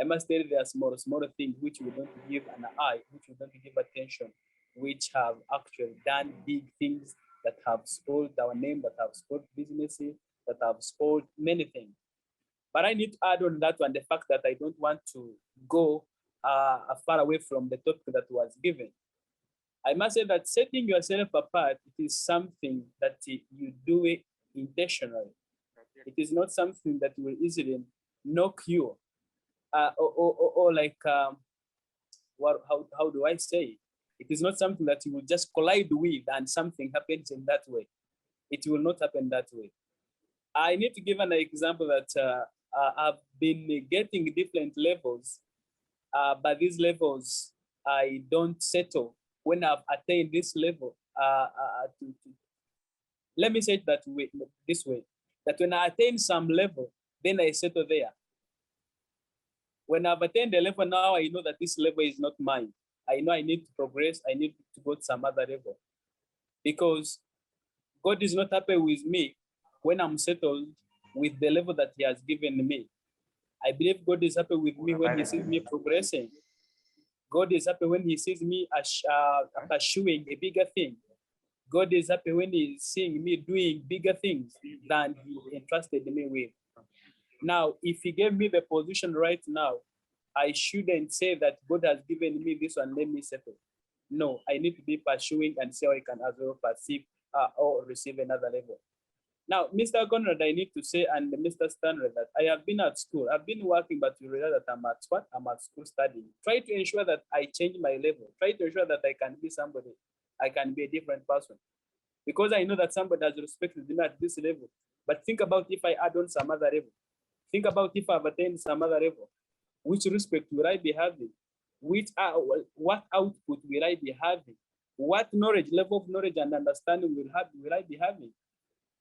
I must tell you, there are smaller things which we don't give an eye, which we don't give attention, which have actually done big things that have spoiled our name, that have spoiled businesses, that have spoiled many things. But I need to add on that one the fact that I don't want to go far away from the topic that was given. I must say that setting yourself apart, it is something that you do it intentionally. It is not something that will easily knock you. Or like, how do I say? It is not something that you will just collide with and something happens in that way. It will not happen that way. I need to give an example that I've been getting different levels, but these levels, I don't settle when I've attained this level. Let me say it this way, that when I attain some level, then I settle there. When I've attained the level now, I know that this level is not mine. I know I need to progress. I need to go to some other level, because God is not happy with me when I'm settled with the level that He has given me. I believe God is happy with me when He sees me progressing. God is happy when He sees me pursuing a bigger thing. God is happy when he's seeing me doing bigger things than he entrusted me with. Now, if he gave me the position right now, I shouldn't say that God has given me this one, let me settle. No, I need to be pursuing and see how I can as well perceive or receive another level. Now, Mr. Conrad, I need to say, and Mr. Stanley, that I have been at school. I've been working, but you realize that I'm at what? I'm at school studying. Try to ensure that I change my level. Try to ensure that I can be somebody. I can be a different person. Because I know that somebody has respected me at this level. But think about if I add on some other level. Think about if I've attained some other level. Which respect will I be having? What output will I be having? What knowledge, level of knowledge and understanding will I be having?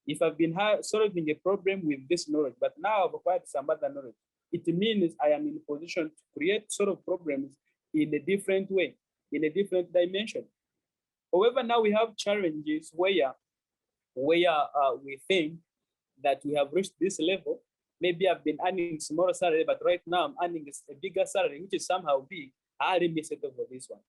If I've been solving a problem with this knowledge, but now I've acquired some other knowledge, it means I am in a position to create sort of problems in a different way, in a different dimension. However, now we have challenges where we think that we have reached this level. Maybe I've been earning smaller salary, but right now I'm earning a bigger salary, which is somehow big. I didn't settle for this one.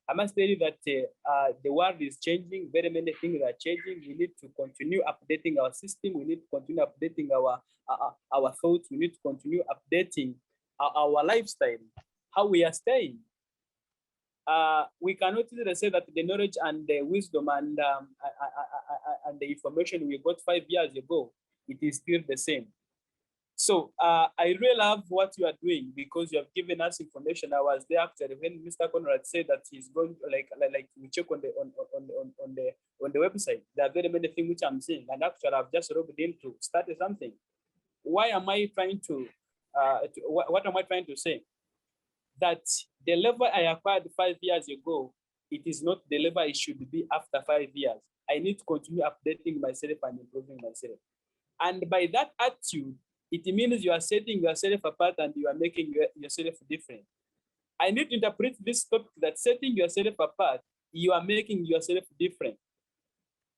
I must tell you that the world is changing. Very many things are changing. We need to continue updating our system. We need to continue updating our thoughts. We need to continue updating our lifestyle, how we are staying. We cannot easily say that the knowledge and the wisdom and the information we got 5 years ago, it is still the same. So I really love what you are doing because you have given us information. I was there actually when Mr. Conrad said that he's going to like we check on the website. There are very many things which I'm seeing, and actually I've just logged in to start something. Why am I trying to? What am I trying to say? That the level I acquired 5 years ago, it is not the level it should be after 5 years. I need to continue updating myself and improving myself. And by that attitude, it means you are setting yourself apart and you are making yourself different. I need to interpret this topic that setting yourself apart, you are making yourself different.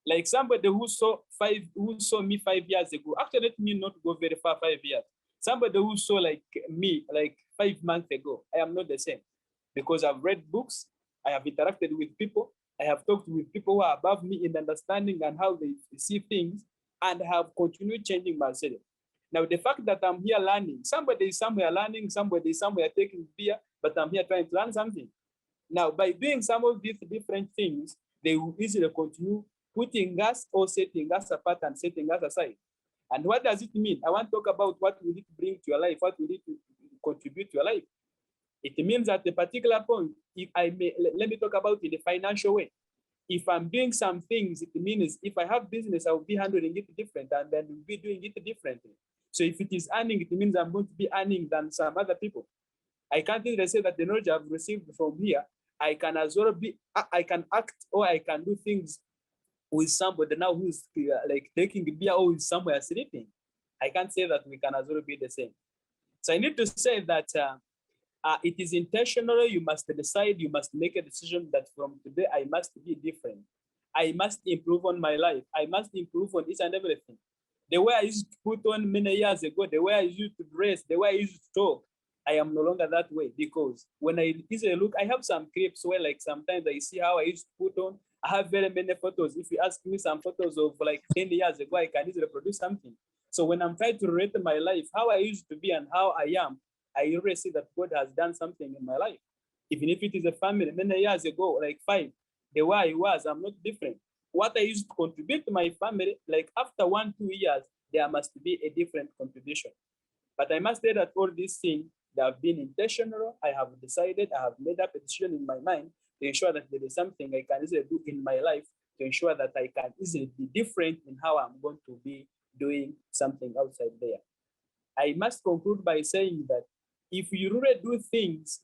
Like somebody who saw me 5 years ago, actually let me not go very far, 5 years. Somebody who saw like me like 5 months ago, I am not the same because I've read books, I have interacted with people, I have talked with people who are above me in understanding and how they see things, and have continued changing myself. Now, the fact that I'm here learning, somebody is somewhere learning, somebody is somewhere taking beer, but I'm here trying to learn something. Now, by doing some of these different things, they will easily continue putting us or setting us apart and setting us aside. And what does it mean? I want to talk about what we need to bring to your life, what we need to contribute to your life. It means at a particular point, if I may, let me talk about it in a financial way. If I'm doing some things, it means if I have business, I will be handling it different and then we'll be doing it differently. So if it is earning, it means I'm going to be earning than some other people. I can't even say that the knowledge I've received from here, I can as well be, I can act or I can do things with somebody now who's like taking beer or is somewhere sleeping. I can't say that we can as well be the same. So I need to say that it is intentional. You must decide, you must make a decision that from today, I must be different. I must improve on my life. I must improve on each and everything. The way I used to put on many years ago, the way I used to dress, the way I used to talk, I am no longer that way because when I easily look, I have some clips where like sometimes I see how I used to put on. I have very many photos. If you ask me some photos of like 10 years ago, I can easily produce something. So when I'm trying to relate my life, how I used to be and how I am, I already see that God has done something in my life. Even if it is a family, many years ago, like 5, the way I was, I'm not different. What I used to contribute to my family, like after 1-2 years, there must be a different contribution. But I must say that all these things, they have been intentional. I have decided, I have made up a decision in my mind to ensure that there is something I can easily do in my life to ensure that I can easily be different in how I'm going to be doing something outside there. I must conclude by saying that if you really do things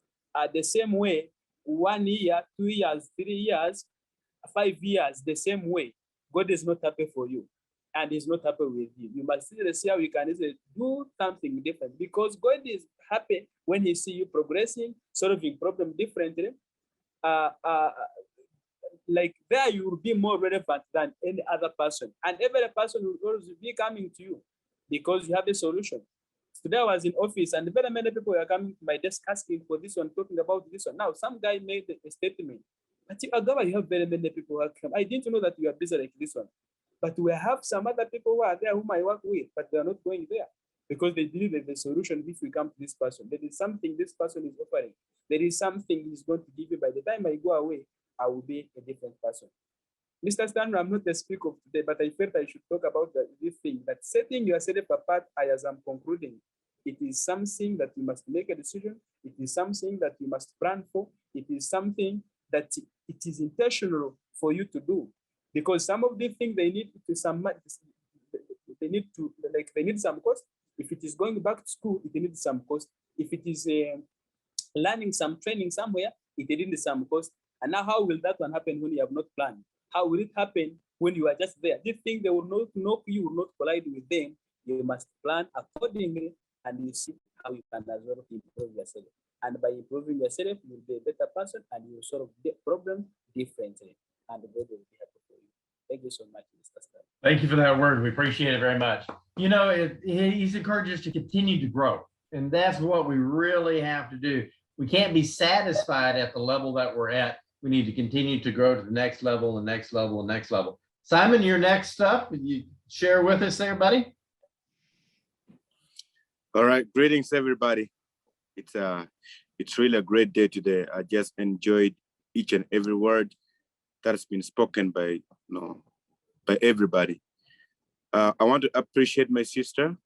the same way, 1 year, 2 years, 3 years, 5 years, the same way, God is not happy for you and is not happy with you. You must see how you can do something different because God is happy when he sees you progressing, solving problems differently. Like there you will be more relevant than any other person. And every person will always be coming to you because you have a solution. Today I was in office and very many people were coming to my desk asking for this one, talking about this one. Now, some guy made a statement But you Agava, you have very many people who have come. I didn't know that you are busy like this one. But we have some other people who are there whom I work with, but they are not going there because they believe that the solution, if we come to this person, there is something this person is offering. There is something he's going to give you. By the time I go away, I will be a different person. Mr. Stanley, I'm not the speaker of today, but I felt I should talk about this thing, that setting yourself apart, as I'm concluding, it is something that you must make a decision. It is something that you must plan for. It is something that it is intentional for you to do. Because some of the things they need to some, they need some cost. If it is going back to school, it needs some cost. If it is learning some training somewhere, it needs some cost. And now how will that one happen when you have not planned? How will it happen when you are just there? This thing, they will not knock you, will not collide with them. You must plan accordingly, and you see how you can as well improve yourself. And by improving yourself, you will be a better person, and you will solve the problem differently. And God will be happy for you. Thank you so much, Mr. Star. Thank you for that word. We appreciate it very much. You know, he's encouraged us to continue to grow. And that's what we really have to do. We can't be satisfied at the level that we're at. We need to continue to grow to the next level, the next level, the next level. Simon, you're next up. You share with us there, buddy. All right, greetings everybody. It's really a great day today. I just enjoyed each and every word that has been spoken by by everybody. I want to appreciate my sister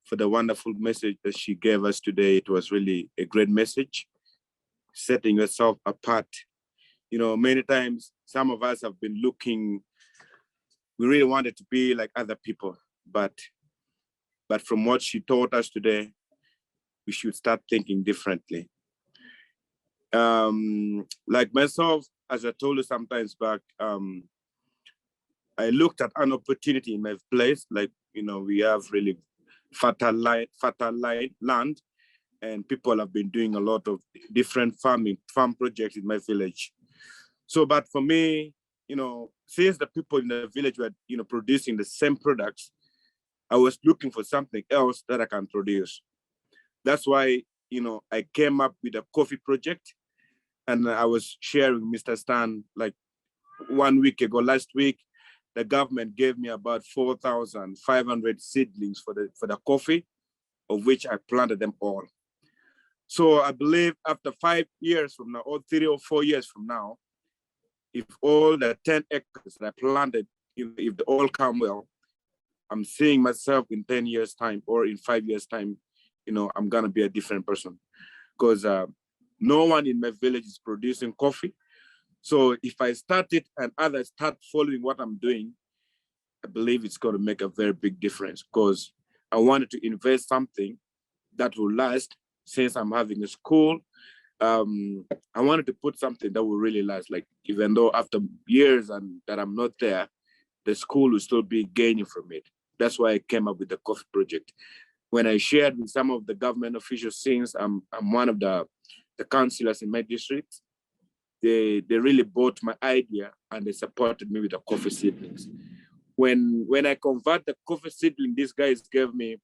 for the wonderful message that she gave us today. It was really a great message, setting yourself apart. You know, many times some of us have been looking, we really wanted to be like other people, but from what she taught us today, we should start thinking differently. Like myself, as I told you sometimes back, I looked at an opportunity in my place. Like, you know, we have really fertile land, and people have been doing a lot of different farm projects in my village. So, but for me, you know, since the people in the village were, you know, producing the same products, I was looking for something else that I can produce. That's why, you know, I came up with a coffee project, and I was sharing Mr. Stan like 1 week ago. Last week, the government gave me about 4,500 seedlings for the coffee, of which I planted them all. So I believe after 5 years from now, or 3 or 4 years from now, if all the 10 acres that I planted, if they all come well, I'm seeing myself in 10 years time or in 5 years time, you know, I'm gonna be a different person, because no one in my village is producing coffee. So if I start it and others start following what I'm doing, I believe it's going to make a very big difference, because I wanted to invest something that will last. Since I'm having a school, I wanted to put something that will really last. Like, even though after years and that I'm not there, the school will still be gaining from it. That's why I came up with the coffee project. When I shared with some of the government officials, since I'm one of the councillors in my district, they really bought my idea and they supported me with the coffee seedlings. When I convert the coffee seedling, these guys gave me,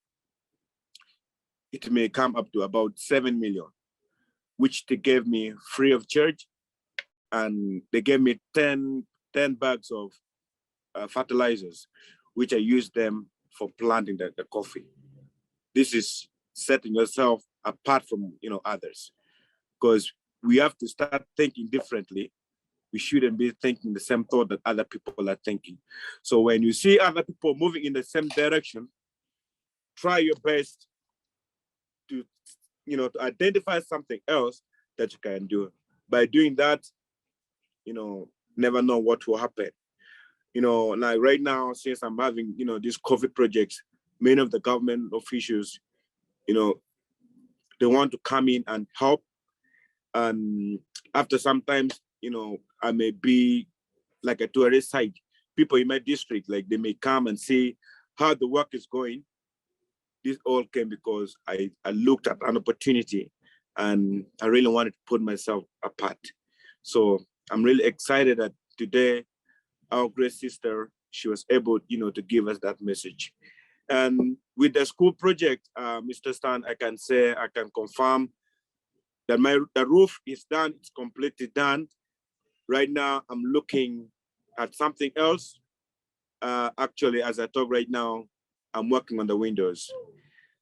it may come up to about 7 million, which they gave me free of charge. And they gave me 10 bags of fertilizers, which I used them for planting the coffee. This is setting yourself apart from, you know, others, because we have to start thinking differently. We shouldn't be thinking the same thought that other people are thinking. So when you see other people moving in the same direction, try your best to, you know, to identify something else that you can do. By doing that, you know, never know what will happen. You know, like right now, since I'm having, you know, these coffee projects, many of the government officials, you know, they want to come in and help. And after sometimes, you know, I may be like a tourist site. People in my district, like, they may come and see how the work is going. This all came because I looked at an opportunity and I really wanted to put myself apart. So I'm really excited that today, our great sister, she was able, you know, to give us that message. And with the school project, Mr. Stan, I can say, I can confirm that the roof is done, it's completely done. right now I'm looking at something else. Actually, as I talk right now, I'm working on the windows,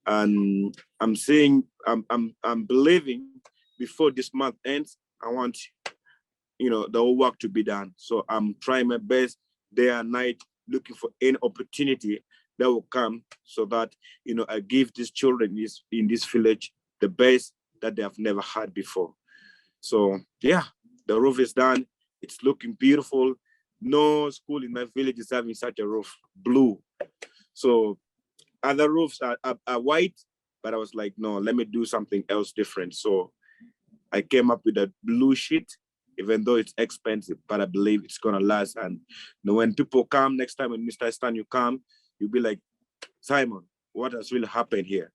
and I'm believing before this month ends, I want, the whole work to be done. So I'm trying my best day and night, looking for any opportunity that will come so that, I give these children in this village the best that they have never had before. So yeah, the roof is done. It's looking beautiful. No school in my village is having such a roof, blue. So other roofs are white, but I was like, no, let me do something else different. So I came up with a blue sheet, even though it's expensive, but I believe it's gonna last. And when people come next time, when Mr. Stan, you come, you'll be like, Simon, what has really happened here?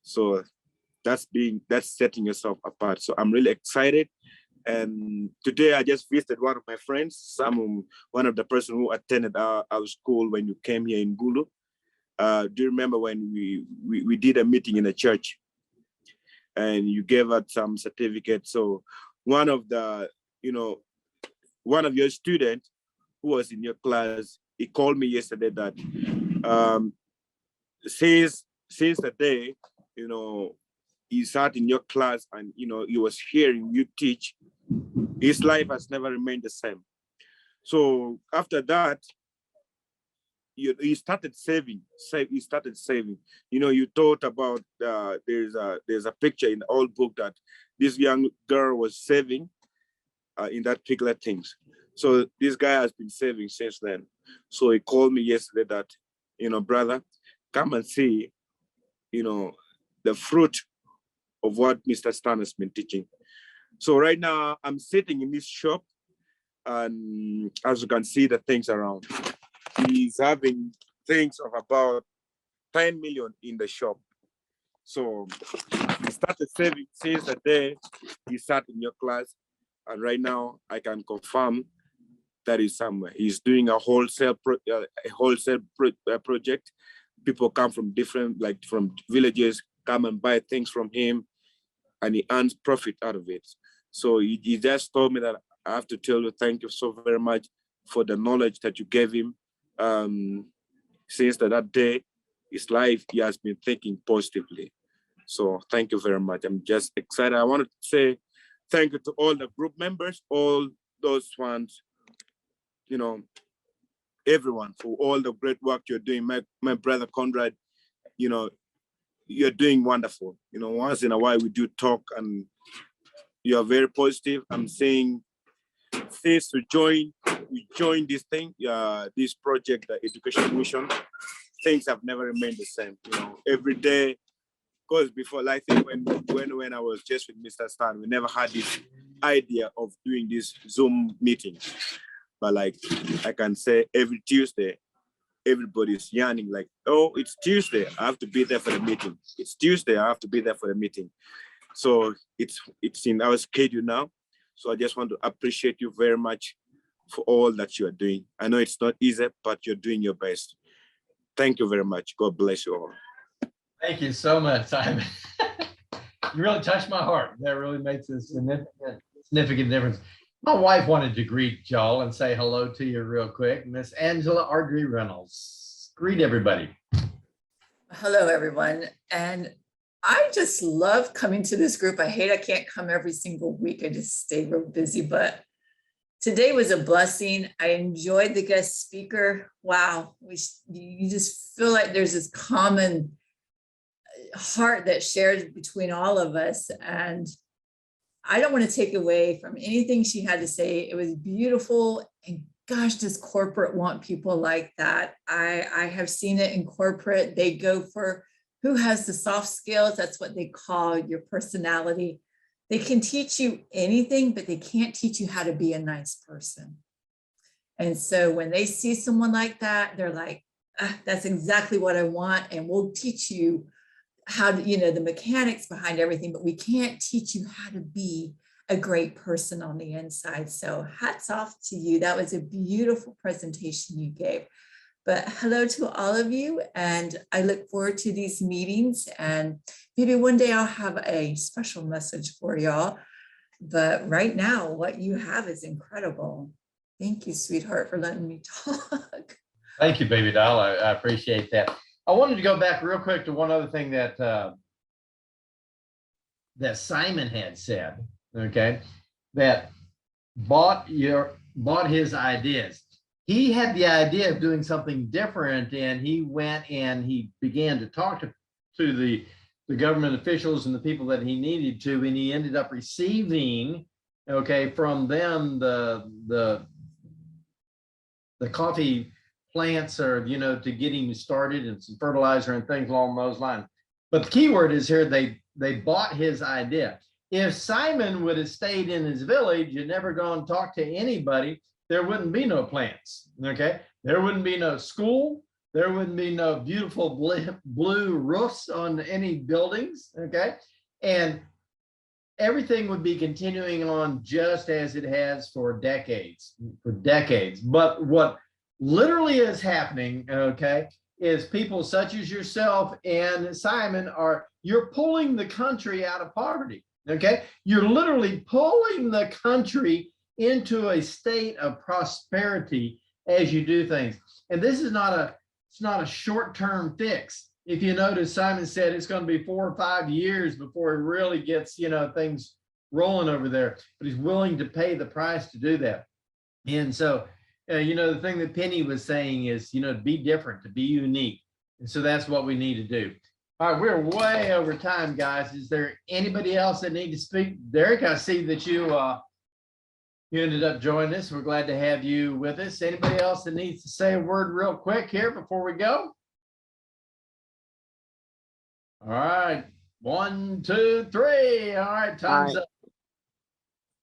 So that's setting yourself apart. So I'm really excited. And today I just visited one of my friends, one of the person who attended our school when you came here in Gulu. Do you remember when we did a meeting in a church and you gave out some certificates? So one of your students who was in your class, he called me yesterday that since the day, he sat in your class and, he was hearing you teach, his life has never remained the same. So after that, he started saving. He started saving. You thought about there's a picture in the old book that this young girl was saving in that particular things. So this guy has been saving since then. So he called me yesterday that, brother, come and see, the fruit of what Mr. Stan has been teaching. So right now I'm sitting in this shop, and as you can see the things around, he's having things of about 10 million in the shop. So he started saving since the day he sat in your class. And right now I can confirm that is somewhere. He's doing a wholesale project. People come from from villages, come and buy things from him, and he earns profit out of it. So he just told me that I have to tell you, thank you so very much for the knowledge that you gave him. Since that day, his life, he has been thinking positively. So thank you very much. I'm just excited. I wanted to say thank you to all the group members, all those ones, everyone, for all the great work you're doing. My brother Conrad, you're doing wonderful. Once in a while we do talk and you're very positive. I'm saying since we joined this thing, this project, the education mission, things have never remained the same. Every day, because before, I think when I was just with Mr. Stan, we never had this idea of doing this Zoom meeting. But I can say every Tuesday, everybody's yearning like, oh, it's Tuesday, I have to be there for the meeting. It's Tuesday, I have to be there for the meeting. So it's in our schedule now. So I just want to appreciate you very much for all that you are doing. I know it's not easy, but you're doing your best. Thank you very much. God bless you all. Thank you so much, Simon. You really touched my heart. That really makes a significant difference. My wife wanted to greet y'all and say hello to you real quick. Miss Angela Ardrey Reynolds. Greet everybody. Hello, everyone. And I just love coming to this group. I can't come every single week. I just stay real busy, but today was a blessing. I enjoyed the guest speaker. Wow. You just feel like there's this common heart that shares between all of us. And I don't want to take away from anything she had to say. It was beautiful. And gosh, does corporate want people like that? I have seen it in corporate. They go for who has the soft skills. That's what they call your personality. They can teach you anything, but they can't teach you how to be a nice person. And so when they see someone like that, they're like, that's exactly what I want. And we'll teach you how to, the mechanics behind everything, but we can't teach you how to be a great person on the inside. So hats off to you. That was a beautiful presentation you gave. But hello to all of you. And I look forward to these meetings. And maybe one day I'll have a special message for y'all. but right now, what you have is incredible. Thank you, sweetheart, for letting me talk. Thank you, baby doll. I appreciate that. I wanted to go back real quick to one other thing that that Simon had said, okay, that bought his ideas. He had the idea of doing something different, and he went and he began to talk to the government officials and the people that he needed to, and he ended up receiving, okay, from them the coffee plants, or to get him started, and some fertilizer and things along those lines. But the key word is here, they bought his idea. If Simon would have stayed in his village and never gone and talked to anybody, there wouldn't be no plants, okay? There wouldn't be no school. There wouldn't be no beautiful blue roofs on any buildings, okay? And everything would be continuing on just as it has for decades. But what literally is happening, okay, is people such as yourself and Simon you're pulling the country out of poverty, okay? You're literally pulling the country into a state of prosperity as you do things. And this is not a short-term fix. If you notice, Simon said it's going to be 4 or 5 years before it really gets, things rolling over there, but he's willing to pay the price to do that. And so, the thing that Penny was saying is, to be different, to be unique. And so that's what we need to do. All right, we're way over time, guys. Is there anybody else that need to speak? Derek, I see that you ended up joining us. We're glad to have you with us. Anybody else that needs to say a word real quick here before we go? All right, 1, 2, 3. All right, time's up.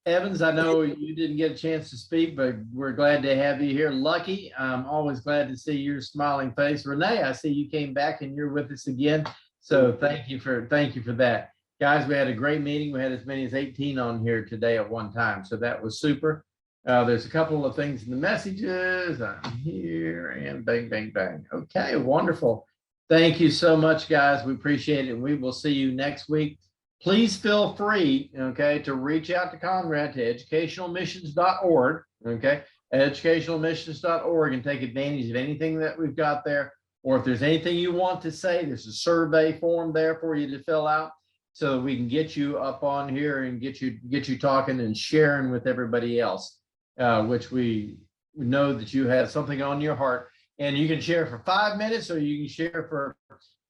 Evans, I know you didn't get a chance to speak, but we're glad to have you here. Lucky, I'm always glad to see your smiling face. Renee, I see you came back and you're with us again. So thank you for that. Guys, we had a great meeting. We had as many as 18 on here today at one time. So that was super. There's a couple of things in the messages. I'm here and bang, bang, bang. Okay, wonderful. Thank you so much, guys. We appreciate it. And we will see you next week. Please feel free, okay, to reach out to Conrad to educationalmissions.org, okay, educationalmissions.org, and take advantage of anything that we've got there. Or if there's anything you want to say, there's a survey form there for you to fill out so we can get you up on here and get you talking and sharing with everybody else, which we know that you have something on your heart. And you can share for 5 minutes or you can share for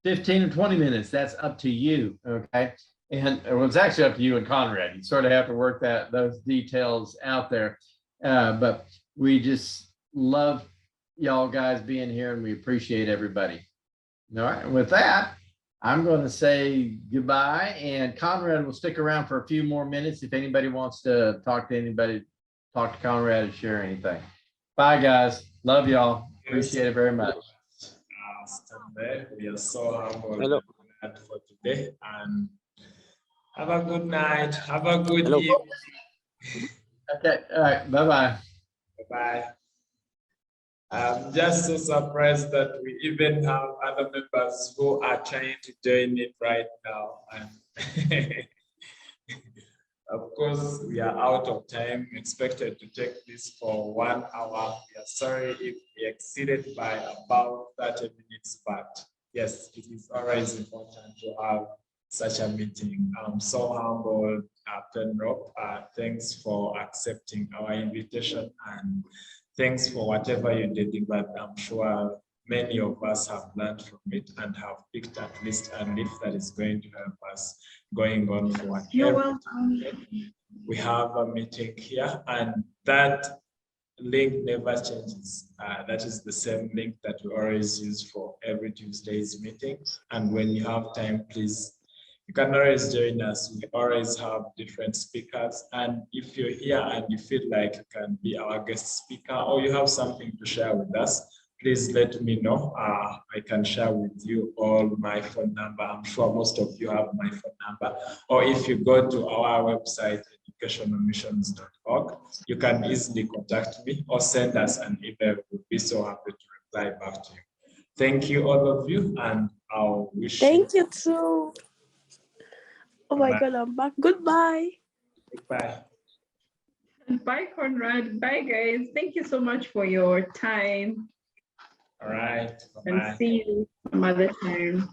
15 or 20 minutes. That's up to you, okay? And it's actually up to you and Conrad. You sort of have to work those details out there. But we just love y'all guys being here, and we appreciate everybody. All right, and with that, I'm going to say goodbye, and Conrad will stick around for a few more minutes if anybody wants to talk to anybody, talk to Conrad and share anything. Bye, guys. Love y'all. Appreciate it very much. We are so humble for today, and have a good night. Have a good evening. Okay. All right. Bye-bye. Bye-bye. I'm just so surprised that we even have other members who are trying to join it right now. And of course, we are out of time. We expected to take this for 1 hour. We are sorry if we exceeded by about 30 minutes, but yes, it is always important to have such a meeting. I'm so humbled, Penelope. Thanks for accepting our invitation, and thanks for whatever you delivered. I'm sure many of us have learned from it and have picked at least a leaf that is going to help us going on forward. You're welcome. We have a meeting here, and that link never changes. That is the same link that we always use for every Tuesday's meeting. And when you have time, please, you can always join us. We always have different speakers. And if you're here and you feel like you can be our guest speaker, or you have something to share with us, please let me know. I can share with you all my phone number. I'm sure most of you have my phone number. Or if you go to our website, educationalmissions.org, you can easily contact me or send us an email. We'll be so happy to reply back to you. Thank you, all of you, and I'll wish Thank you too. Oh my Bye. God, I'm back. Goodbye. Bye. Bye, Conrad. Bye, guys. Thank you so much for your time. All right. And Bye-bye. see you some other time.